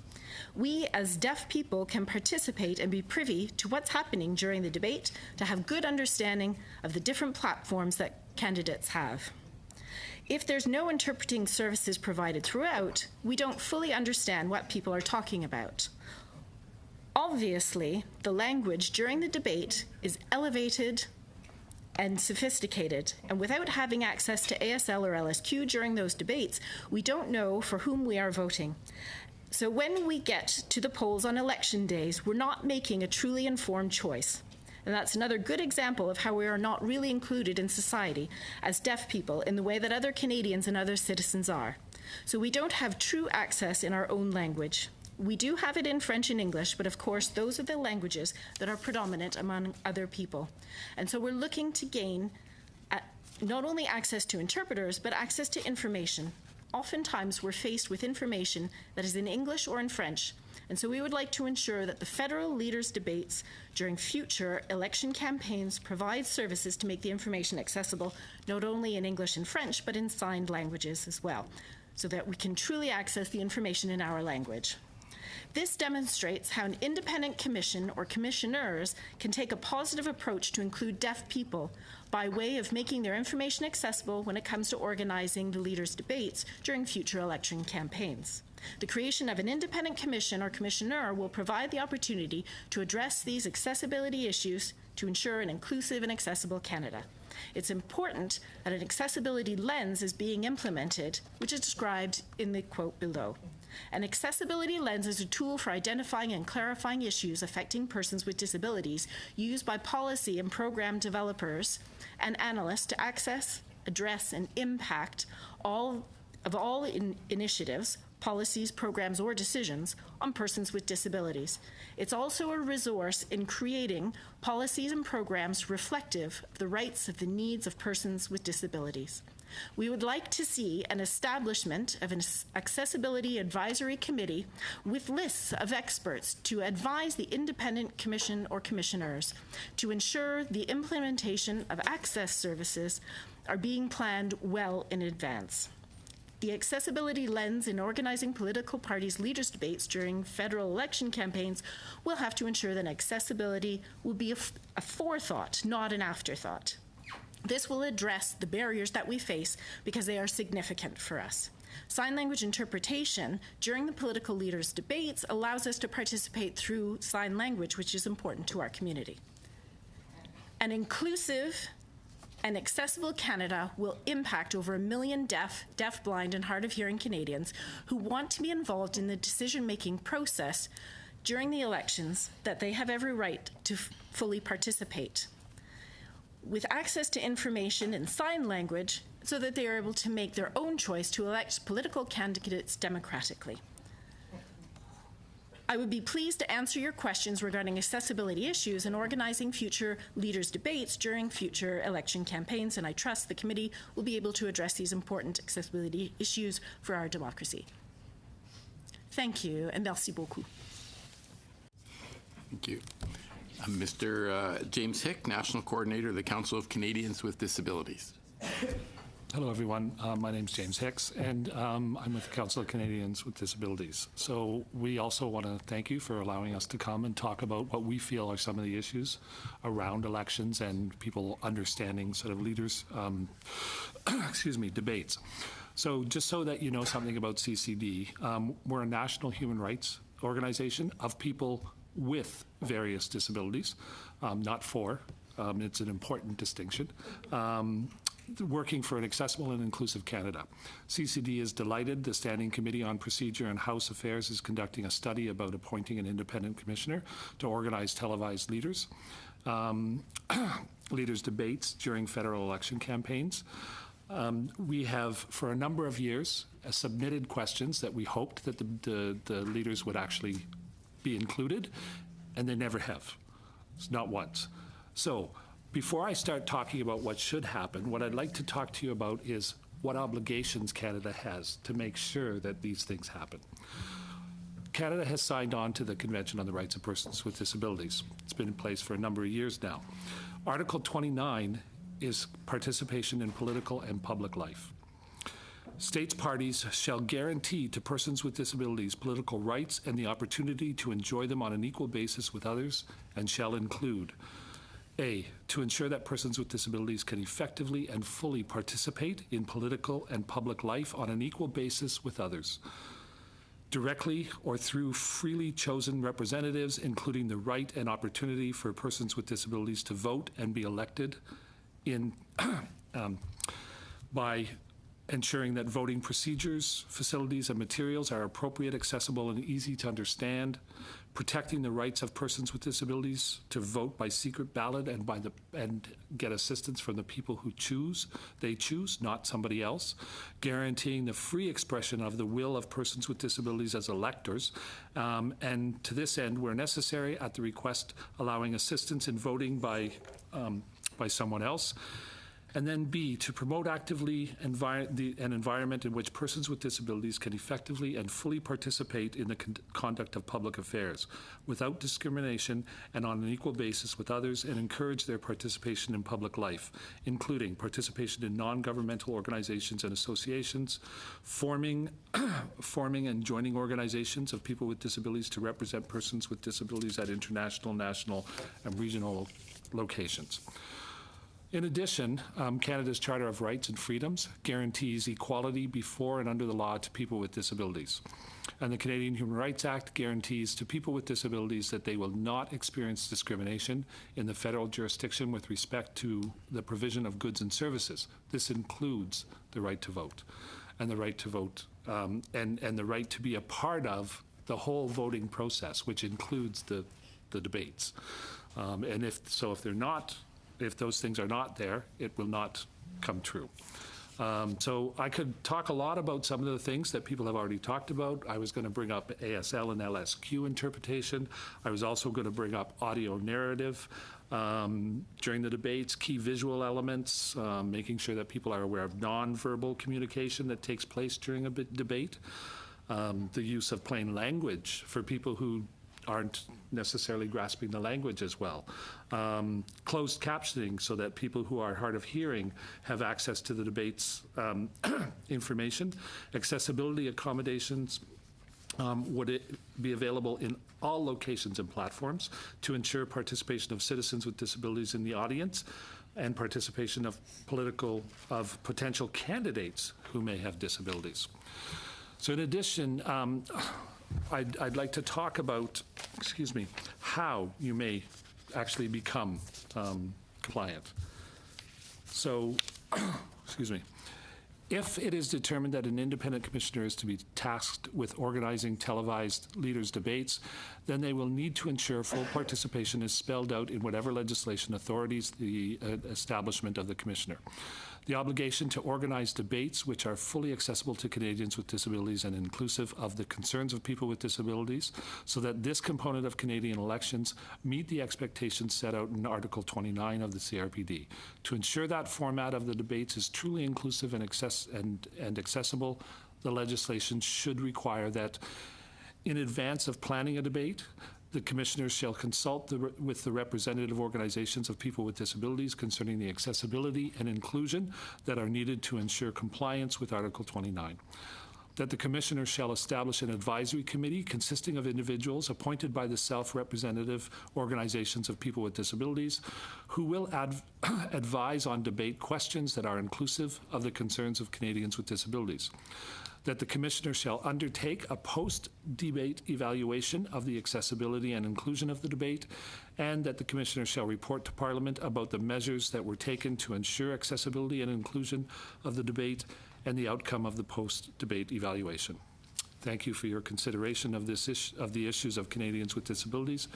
We, as deaf people, can participate and be privy to what's happening during the debate to have good understanding of the different platforms that candidates have. If there's no interpreting services provided throughout, we don't fully understand what people are talking about. Obviously, the language during the debate is elevated and sophisticated, and without having access to ASL or LSQ during those debates, we don't know for whom we are voting. So when we get to the polls on election days, we're not making a truly informed choice. And that's another good example of how we are not really included in society as deaf people in the way that other Canadians and other citizens are. So we don't have true access in our own language. We do have it in French and English, but of course those are the languages that are predominant among other people. And so we're looking to gain not only access to interpreters, but access to information. Oftentimes we're faced with information that is in English or in French. And so we would like to ensure that the federal leaders' debates during future election campaigns provide services to make the information accessible not only in English and French, but in signed languages as well, so that we can truly access the information in our language. This demonstrates how an independent commission or commissioners can take a positive approach to include deaf people by way of making their information accessible when it comes to organizing the leaders' debates during future election campaigns. The creation of an independent commission or commissioner will provide the opportunity to address these accessibility issues to ensure an inclusive and accessible Canada. It's important that an accessibility lens is being implemented, which is described in the quote below. An accessibility lens is a tool for identifying and clarifying issues affecting persons with disabilities used by policy and program developers and analysts to access, address, and impact all initiatives, policies, programs, or decisions on persons with disabilities. It's also a resource in creating policies and programs reflective of the rights of the needs of persons with disabilities. We would like to see an establishment of an accessibility advisory committee with lists of experts to advise the independent commission or commissioners to ensure the implementation of access services are being planned well in advance. The accessibility lens in organizing political parties' leaders' debates during federal election campaigns will have to ensure that accessibility will be a forethought, not an afterthought. This will address the barriers that we face because they are significant for us. Sign language interpretation during the political leaders' debates allows us to participate through sign language, which is important to our community. An inclusive and accessible Canada will impact over 1 million deaf, blind, and hard of hearing Canadians who want to be involved in the decision-making process during the elections, that they have every right to fully participate, with access to information in sign language so that they are able to make their own choice to elect political candidates democratically. I would be pleased to answer your questions regarding accessibility issues and organizing future leaders' debates during future election campaigns, and I trust the committee will be able to address these important accessibility issues for our democracy. Thank you, and merci beaucoup. Thank you. Mr. James Hick, National Coordinator of the Council of Canadians with Disabilities. Hello, everyone. My name's James Hicks, and I'm with the Council of Canadians with Disabilities. So we also want to thank you for allowing us to come and talk about what we feel are some of the issues around elections and people understanding sort of leaders, debates. So just so that you know something about CCD, we're a national human rights organization of people with various disabilities, not for. It's an important distinction. Working for an accessible and inclusive Canada. CCD is delighted the Standing Committee on Procedure and House Affairs is conducting a study about appointing an independent commissioner to organize televised leaders debates during federal election campaigns. We have, for a number of years, submitted questions that we hoped that the leaders would actually be included, and they never have. It's not once. So before I start talking about what should happen, what I'd like to talk to you about is what obligations Canada has to make sure that these things happen. Canada has signed on to the Convention on the Rights of Persons with Disabilities. It's been in place for a number of years now. Article 29 is participation in political and public life. States parties shall guarantee to persons with disabilities political rights and the opportunity to enjoy them on an equal basis with others, and shall include A, to ensure that persons with disabilities can effectively and fully participate in political and public life on an equal basis with others, directly or through freely chosen representatives, including the right and opportunity for persons with disabilities to vote and be elected in by ensuring that voting procedures, facilities, and materials are appropriate, accessible, and easy to understand, protecting the rights of persons with disabilities to vote by secret ballot and get assistance from the people who they choose, not somebody else, guaranteeing the free expression of the will of persons with disabilities as electors, and to this end, where necessary, at the request, allowing assistance in voting by someone else. And then B, to promote actively an environment in which persons with disabilities can effectively and fully participate in the conduct of public affairs without discrimination and on an equal basis with others, and encourage their participation in public life, including participation in non-governmental organizations and associations, forming and joining organizations of people with disabilities to represent persons with disabilities at international, national, and regional locations. In addition, Canada's Charter of Rights and Freedoms guarantees equality before and under the law to people with disabilities. And the Canadian Human Rights Act guarantees to people with disabilities that they will not experience discrimination in the federal jurisdiction with respect to the provision of goods and services. This includes the right to vote, and the right to vote, and the right to be a part of the whole voting process, which includes the debates. And if those things are not there, it will not come true. So I could talk a lot about some of the things that people have already talked about. I was going to bring up ASL and LSQ interpretation. I was also going to bring up audio narrative during the debates, key visual elements, making sure that people are aware of nonverbal communication that takes place during a debate, the use of plain language for people who aren't necessarily grasping the language as well. Closed captioning so that people who are hard of hearing have access to the debate's information. Accessibility accommodations would it be available in all locations and platforms to ensure participation of citizens with disabilities in the audience and participation of potential candidates who may have disabilities. So in addition, I'd like to talk about, how you may actually become compliant. So, if it is determined that an independent commissioner is to be tasked with organizing televised leaders' debates, then they will need to ensure full participation is spelled out in whatever legislation authorities the establishment of the commissioner. The obligation to organize debates which are fully accessible to Canadians with disabilities and inclusive of the concerns of people with disabilities, so that this component of Canadian elections meet the expectations set out in Article 29 of the CRPD. To ensure that format of the debates is truly inclusive and accessible, the legislation should require that in advance of planning a debate, the commissioners shall consult with the representative organizations of people with disabilities concerning the accessibility and inclusion that are needed to ensure compliance with Article 29. That the commissioner shall establish an advisory committee consisting of individuals appointed by the self-representative organizations of people with disabilities who will advise on debate questions that are inclusive of the concerns of Canadians with disabilities. That the commissioner shall undertake a post-debate evaluation of the accessibility and inclusion of the debate, and that the commissioner shall report to Parliament about the measures that were taken to ensure accessibility and inclusion of the debate and the outcome of the post-debate evaluation. Thank you for your consideration of the issues of Canadians with disabilities.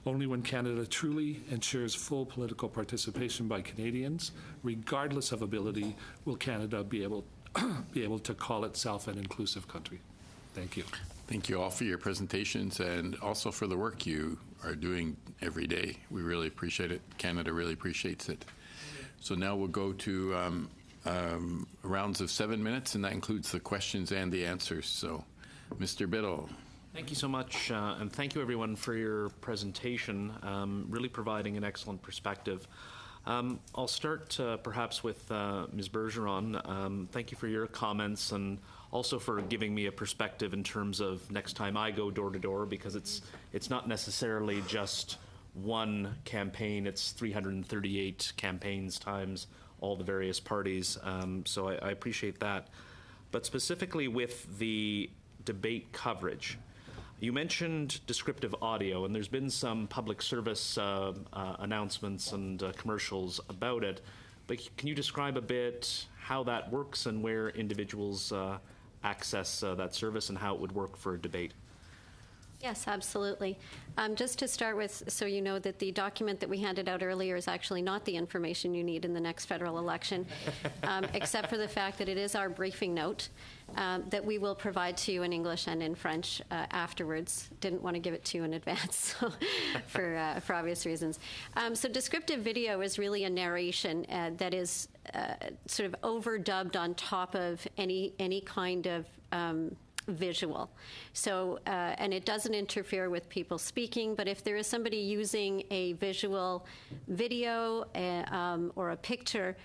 Only when Canada truly ensures full political participation by Canadians, regardless of ability, will Canada be able to call itself an inclusive country. Thank you. Thank you all for your presentations and also for the work you are doing every day. We really appreciate it. Canada really appreciates it. So now we'll go to rounds of 7 minutes, and that includes the questions and the answers. So, Mr. Biddle. Thank you so much, and thank you everyone for your presentation, really providing an excellent perspective. I'll start perhaps with Ms. Bergeron. Thank you for your comments and also for giving me a perspective in terms of next time I go door to door, because it's not necessarily just one campaign, it's 338 campaigns times all the various parties. So I appreciate that. But specifically with the debate coverage, you mentioned descriptive audio, and there's been some public service announcements and commercials about it. But can you describe a bit how that works and where individuals access that service and how it would work for a debate? Yes, absolutely. Just to start with, so you know that the document that we handed out earlier is actually not the information you need in the next federal election, except for the fact that it is our briefing note that we will provide to you in English and in French afterwards. Didn't want to give it to you in advance for obvious reasons. So descriptive video is really a narration that is sort of overdubbed on top of any kind of visual. So, and it doesn't interfere with people speaking, but if there is somebody using a visual video or a picture,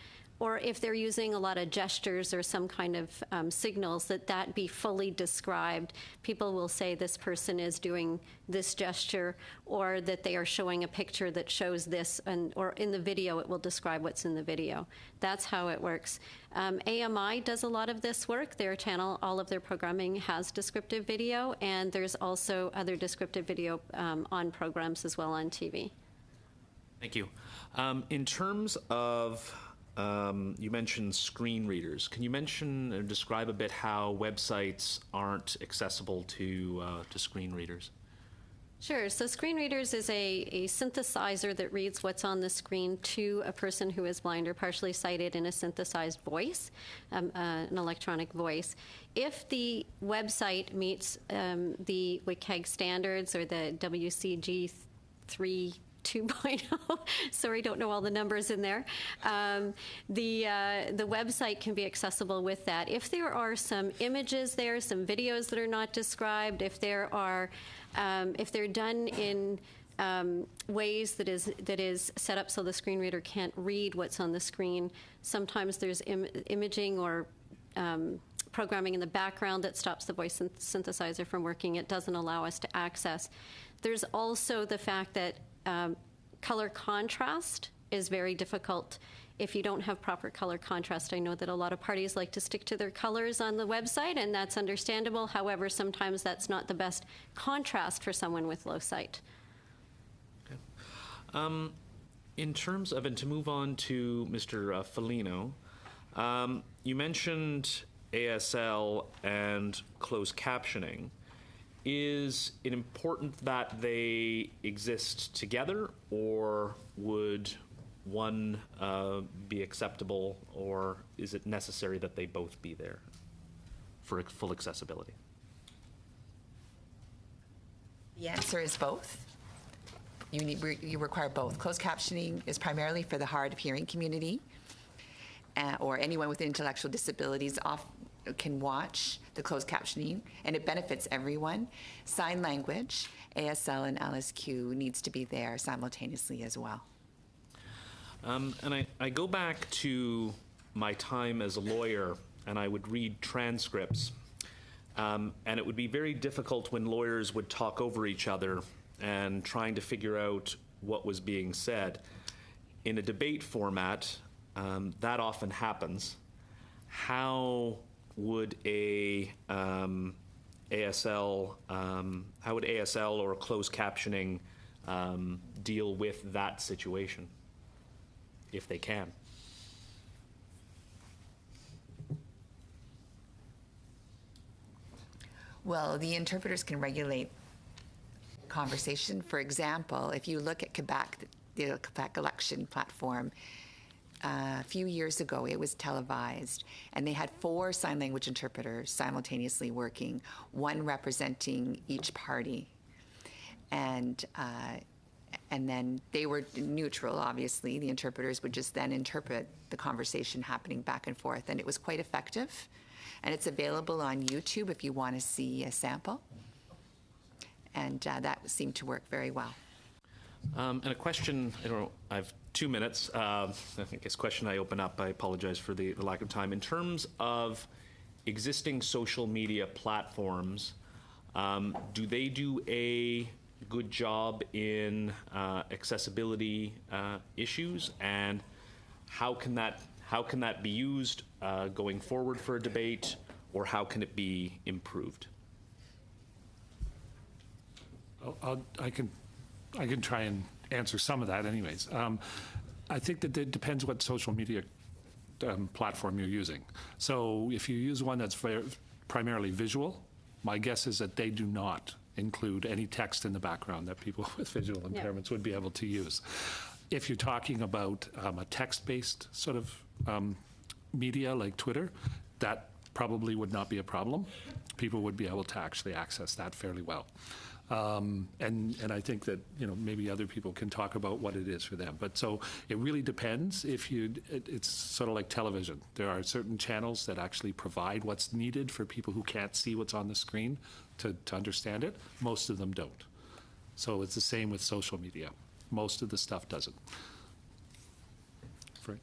or if they're using a lot of gestures or some kind of signals, that be fully described. People will say this person is doing this gesture, or that they are showing a picture that shows this, or in the video it will describe what's in the video. That's how it works. AMI does a lot of this work. Their channel, all of their programming has descriptive video, and there's also other descriptive video on programs as well on TV. Thank you. In terms of you mentioned screen readers. Can you mention or describe a bit how websites aren't accessible to screen readers? Sure. So screen readers is a synthesizer that reads what's on the screen to a person who is blind or partially sighted in a synthesized voice, an electronic voice. If the website meets the WCAG standards or the WCG 2.0. Sorry, don't know all the numbers in there. The website can be accessible with that. If there are some images there, some videos that are not described, if there are, if they're done in ways that is set up so the screen reader can't read what's on the screen, sometimes there's imaging or programming in the background that stops the voice synthesizer from working. It doesn't allow us to access. There's also the fact that color contrast is very difficult if you don't have proper color contrast. I know that a lot of parties like to stick to their colors on the website, and that's understandable. However, sometimes that's not the best contrast for someone with low sight. Okay. In terms of, and to move on to Mr. Foligno, you mentioned ASL and closed captioning. Is it important that they exist together, or would one be acceptable, or is it necessary that they both be there for full accessibility? The answer is both. You require both. Closed captioning is primarily for the hard of hearing community, or anyone with intellectual disabilities can watch the closed captioning, and it benefits everyone. Sign language, ASL and LSQ, needs to be there simultaneously as well. And I go back to my time as a lawyer, and I would read transcripts, and it would be very difficult when lawyers would talk over each other and trying to figure out what was being said. In a debate format, that often happens. How would ASL or closed captioning deal with that situation, if they can? Well, the interpreters can regulate conversation. For example, if you look at Quebec, the Quebec election platform, a few years ago, it was televised, and they had 4 sign language interpreters simultaneously working, one representing each party. And then they were neutral, obviously. The interpreters would just then interpret the conversation happening back and forth, and it was quite effective. And it's available on YouTube if you want to see a sample. And that seemed to work very well. And a question, I don't know, I have 2 minutes. I think this question I open up, I apologize for the lack of time. In terms of existing social media platforms, do they do a good job in accessibility issues? And how can that be used going forward for a debate, or how can it be improved? I can try and answer some of that anyways. I think that it depends what social media platform you're using. So if you use one that's primarily visual, my guess is that they do not include any text in the background that people with visual impairments would be able to use. If you're talking about a text-based sort of media like Twitter, that probably would not be a problem. People would be able to actually access that fairly well. And I think that, you know, maybe other people can talk about what it is for them. But so it really depends. It's sort of like television. There are certain channels that actually provide what's needed for people who can't see what's on the screen to understand it. Most of them don't. So it's the same with social media. Most of the stuff doesn't. Frank?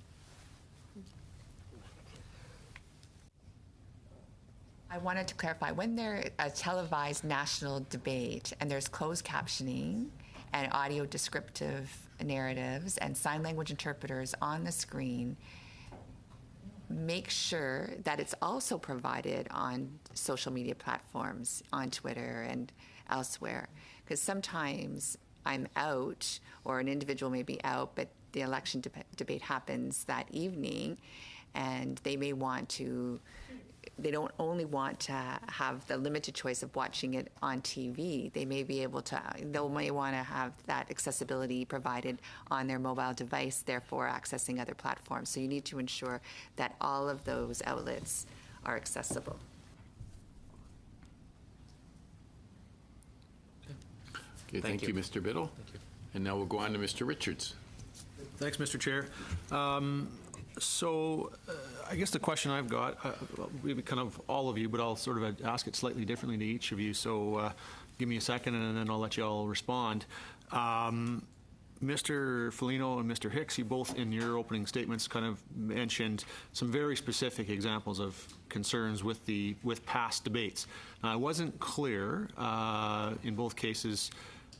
I wanted to clarify, when there's a televised national debate and there's closed captioning and audio descriptive narratives and sign language interpreters on the screen, make sure that it's also provided on social media platforms, on Twitter and elsewhere. Because sometimes I'm out, or an individual may be out, but the election debate happens that evening, and they may want to, they don't only want to have the limited choice of watching it on TV. They may be able to, they may want to have that accessibility provided on their mobile device, therefore accessing other platforms. So you need to ensure that all of those outlets are accessible. Okay, thank you, Mr. Biddle. Thank you. And now we'll go on to Mr. Richards. Thanks, Mr. Chair. I guess the question I've got, maybe kind of all of you, but I'll sort of ask it slightly differently to each of you. So give me a second, and then I'll let you all respond. Mr. Foligno and Mr. Hicks, you both in your opening statements kind of mentioned some very specific examples of concerns with past debates. Now, I wasn't clear in both cases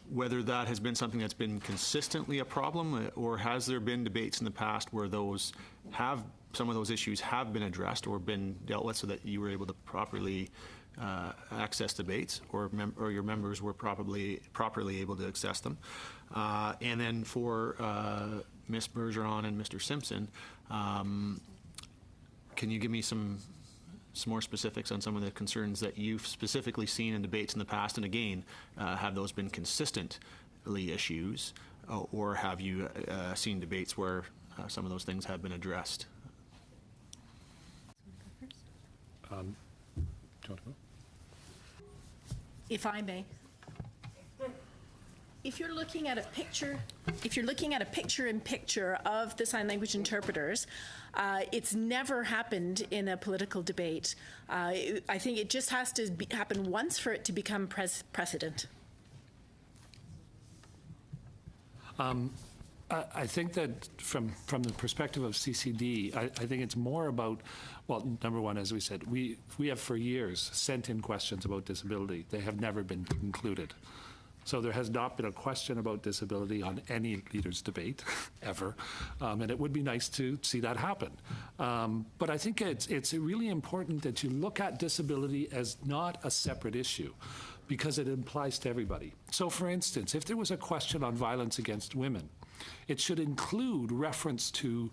whether that has been something that's been consistently a problem, or has there been debates in the past where some of those issues have been addressed or been dealt with so that you were able to properly access debates, or your members were properly able to access them. And then for Ms. Bergeron and Mr. Simpson, can you give me some more specifics on some of the concerns that you've specifically seen in debates in the past? And again, have those been consistently issues, or have you seen debates where some of those things have been addressed? Do you want to go? If I may. If you're looking at a picture-in-picture of the sign language interpreters, it's never happened in a political debate. I think it just has to happen once for it to become precedent. I think that from the perspective of CCD, I think it's more about, well, number one, as we said, we have for years sent in questions about disability. They have never been included. So there has not been a question about disability on any leaders' debate, ever. And it would be nice to see that happen. But I think it's really important that you look at disability as not a separate issue, because it applies to everybody. So for instance, if there was a question on violence against women, it should include reference to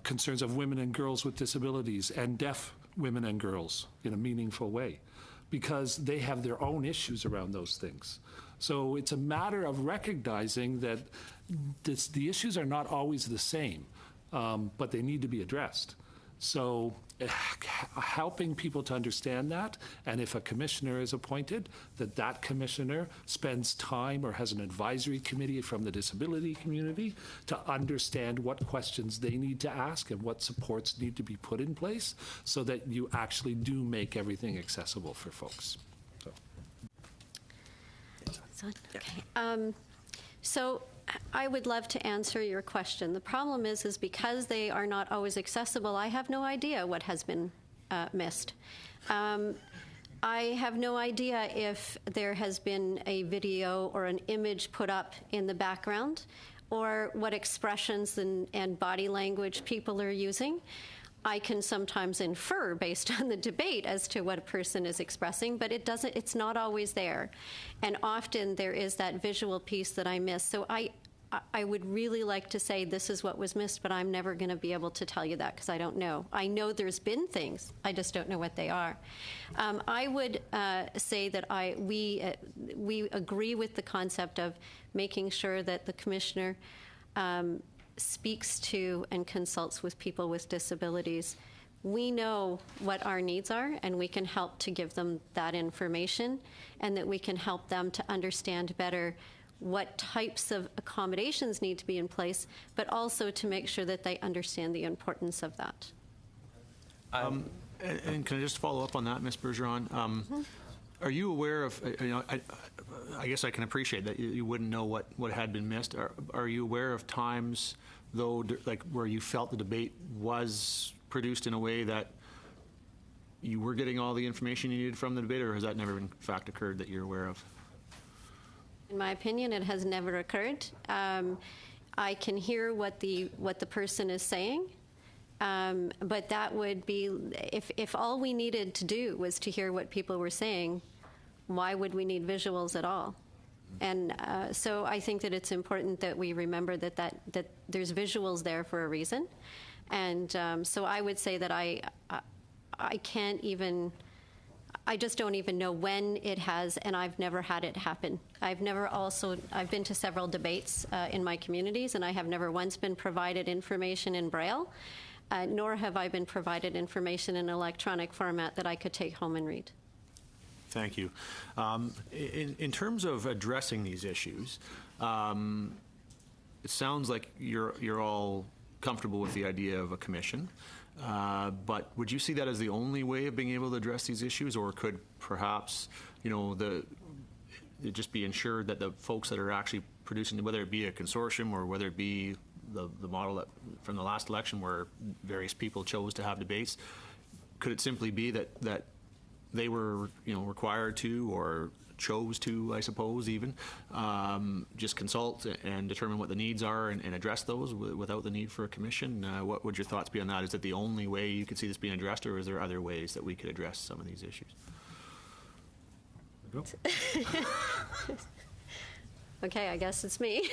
concerns of women and girls with disabilities and deaf women and girls in a meaningful way, because they have their own issues around those things. So it's a matter of recognizing that the issues are not always the same, but they need to be addressed. So helping people to understand that, and if a commissioner is appointed, that commissioner spends time or has an advisory committee from the disability community to understand what questions they need to ask and what supports need to be put in place so that you actually do make everything accessible for folks. Okay. So I would love to answer your question. The problem is because they are not always accessible, I have no idea what has been missed. I have no idea if there has been a video or an image put up in the background, or what expressions and body language people are using. I can sometimes infer based on the debate as to what a person is expressing, but it's not always there. And often there is that visual piece that I miss. So I would really like to say this is what was missed, but I'm never going to be able to tell you that because I don't know. I know there's been things. I just don't know what they are. I would say that we agree with the concept of making sure that the commissioner speaks to and consults with people with disabilities. We know what our needs are, and we can help to give them that information, and that we can help them to understand better what types of accommodations need to be in place, but also to make sure that they understand the importance of that. And can I just follow up on that, Ms. Bergeron? Are you aware of, I guess I can appreciate that you wouldn't know what had been missed. Are you aware of times, though, like where you felt the debate was produced in a way that you were getting all the information you needed from the debate, or has that never in fact occurred that you're aware of? In my opinion, it has never occurred. I can hear what the person is saying, but that would be, if all we needed to do was to hear what people were saying, why would we need visuals at all? And so I think that it's important that we remember that there's visuals there for a reason. And so I would say that I just don't even know when it has, and I've never had it happen. I've been to several debates in my communities, and I have never once been provided information in Braille, nor have I been provided information in electronic format that I could take home and read. Thank you. In terms of addressing these issues, it sounds like you're all comfortable with the idea of a commission. But would you see that as the only way of being able to address these issues, or could perhaps, it just be ensured that the folks that are actually producing, whether it be a consortium or whether it be the model that from the last election where various people chose to have debates, could it simply be that they were required to or chose to, I suppose, even just consult and determine what the needs are and address those without the need for a commission? What would your thoughts be on that? Is that the only way you could see this being addressed, or is there other ways that we could address some of these issues? Okay, I guess it's me.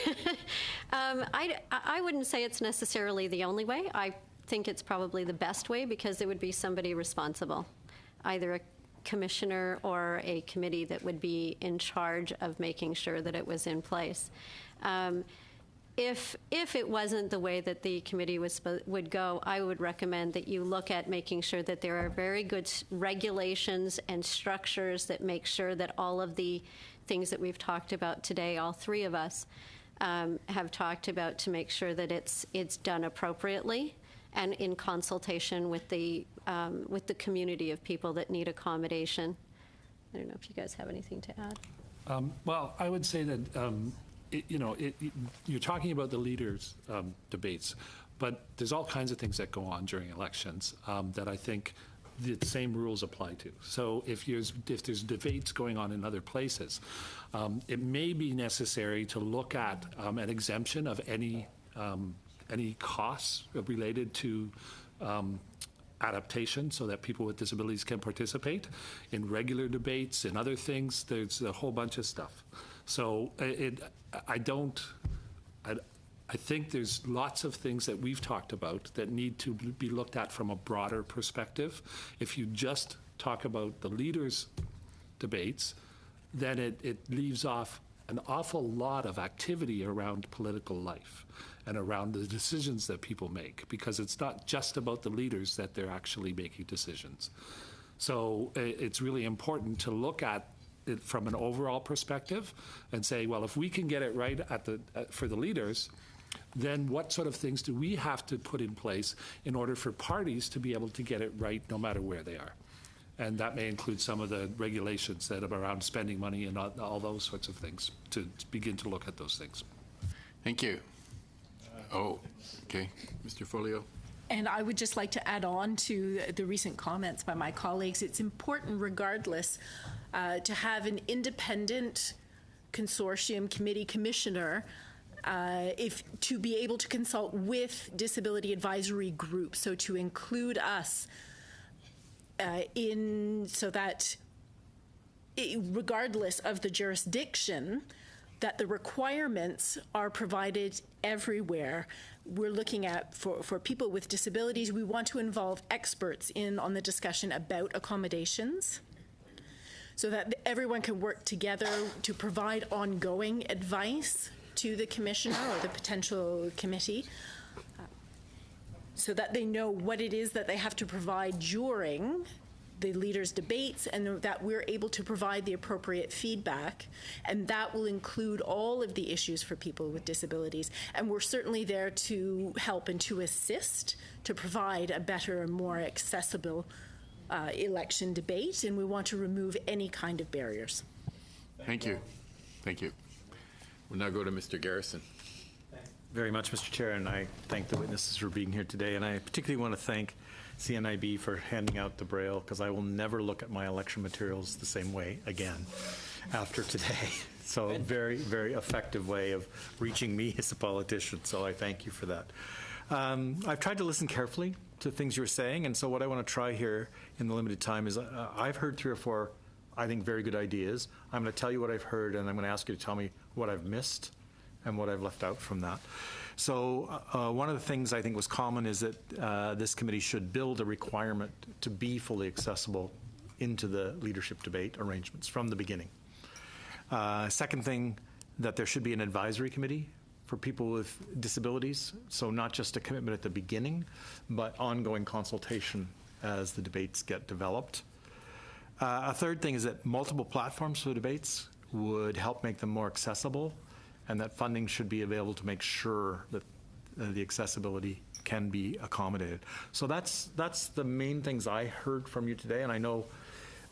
I wouldn't say it's necessarily the only way. I think it's probably the best way, because there would be somebody responsible, either a commissioner or a committee that would be in charge of making sure that it was in place. If it wasn't the way that the committee would go, I would recommend that you look at making sure that there are very good regulations and structures that make sure that all of the things that we've talked about today, all three of us have talked about, to make sure that it's done appropriately and in consultation with the community of people that need accommodation. I don't know if you guys have anything to add. Well, I would say that you're talking about the leaders' debates, but there's all kinds of things that go on during elections that I think the same rules apply to. So if there's debates going on in other places, it may be necessary to look at an exemption of any costs related to adaptation, so that people with disabilities can participate in regular debates and other things. There's a whole bunch of stuff. So I think there's lots of things that we've talked about that need to be looked at from a broader perspective. If you just talk about the leaders' debates, then it leaves off an awful lot of activity around political life and around the decisions that people make, because it's not just about the leaders that they're actually making decisions. So it's really important to look at it from an overall perspective and say, well, if we can get it right for the leaders, then what sort of things do we have to put in place in order for parties to be able to get it right no matter where they are? And that may include some of the regulations that are around spending money and all those sorts of things, to begin to look at those things. Thank you. Oh, okay. Mr. Folio. And I would just like to add on to the recent comments by my colleagues. It's important, regardless, to have an independent consortium committee commissioner to be able to consult with disability advisory groups, so to include us so that regardless of the jurisdiction, that the requirements are provided everywhere. We're looking at, for people with disabilities, we want to involve experts on the discussion about accommodations so that everyone can work together to provide ongoing advice to the commissioner or the potential committee so that they know what it is that they have to provide during the leaders' debates, and that we're able to provide the appropriate feedback, and that will include all of the issues for people with disabilities. And we're certainly there to help and to assist to provide a better and more accessible election debate, and we want to remove any kind of barriers. Thank you. Thank you. We'll now go to Mr. Garrison. Very much, Mr. Chair, and I thank the witnesses for being here today, and I particularly want to thank CNIB for handing out the Braille, because I will never look at my election materials the same way again after today. So very, very effective way of reaching me as a politician, so I thank you for that. I've tried to listen carefully to things you were saying, and so what I want to try here in the limited time is I've heard 3 or 4, I think, very good ideas. I'm going to tell you what I've heard, and I'm going to ask you to tell me what I've missed and what I've left out from that. So one of the things I think was common is that this committee should build a requirement to be fully accessible into the leadership debate arrangements from the beginning. Second thing, that there should be an advisory committee for people with disabilities, so not just a commitment at the beginning, but ongoing consultation as the debates get developed. A third thing is that multiple platforms for the debates would help make them more accessible, and that funding should be available to make sure that the accessibility can be accommodated. So that's the main things I heard from you today, and I know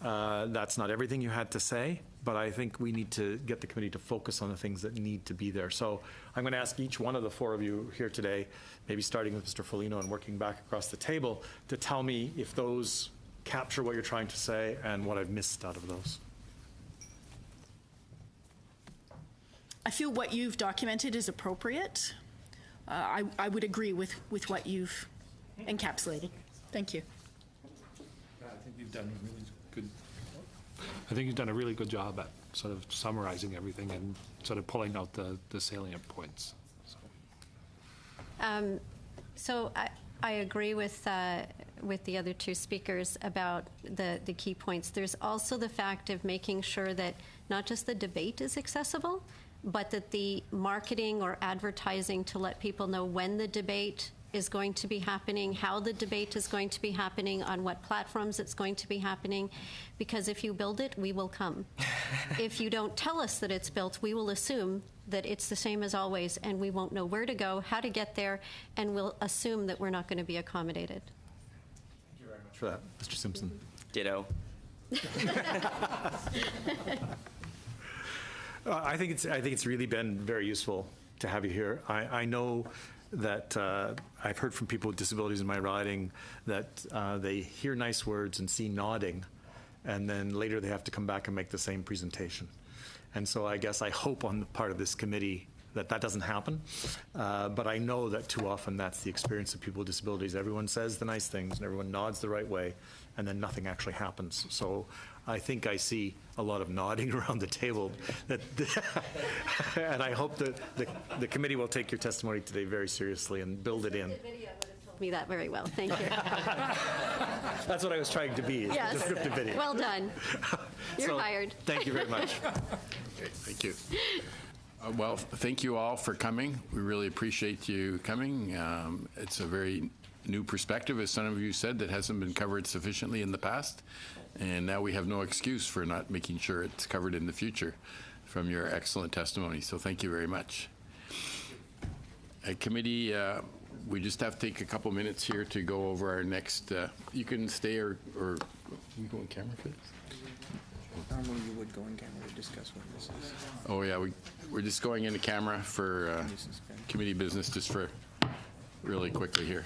that's not everything you had to say, but I think we need to get the committee to focus on the things that need to be there. So I'm going to ask each one of the 4 of you here today, maybe starting with Mr. Folino and working back across the table, to tell me if those capture what you're trying to say and what I've missed out of those. I feel what you've documented is appropriate. I would agree with what you've encapsulated. Thank you. I think you've done a really good. I think you've done a really good job at sort of summarizing everything and sort of pulling out the salient points. So I agree with the other 2 speakers about the key points. There's also the fact of making sure that not just the debate is accessible, but that the marketing or advertising to let people know when the debate is going to be happening, how the debate is going to be happening, on what platforms it's going to be happening. Because if you build it, we will come. If you don't tell us that it's built, we will assume that it's the same as always, and we won't know where to go, how to get there, and we'll assume that we're not going to be accommodated. Thank you very much for that, Mr. Simpson. Ditto. I think it's really been very useful to have you here. I know that I've heard from people with disabilities in my riding that they hear nice words and see nodding, and then later they have to come back and make the same presentation. And so I guess I hope on the part of this committee that doesn't happen. But I know that too often that's the experience of people with disabilities. Everyone says the nice things and everyone nods the right way, and then nothing actually happens. So I think I see a lot of nodding around the table. And I hope that the committee will take your testimony today very seriously and build it in. Me that very well. Thank you. That's what I was trying to be, is yes. a descriptive video. Well done. You're So, hired. Thank you very much. Okay, thank you. Well, thank you all for coming. We really appreciate you coming. It's a very new perspective, as some of you said, that hasn't been covered sufficiently in the past. And now we have no excuse for not making sure it's covered in the future from your excellent testimony. So thank you very much. Committee, we just have to take a couple minutes here to go over our next, you can stay or you go on camera for this? Normally, you would go in camera to discuss witnesses. Oh, yeah, we're just going into camera for committee business, just for really quickly here.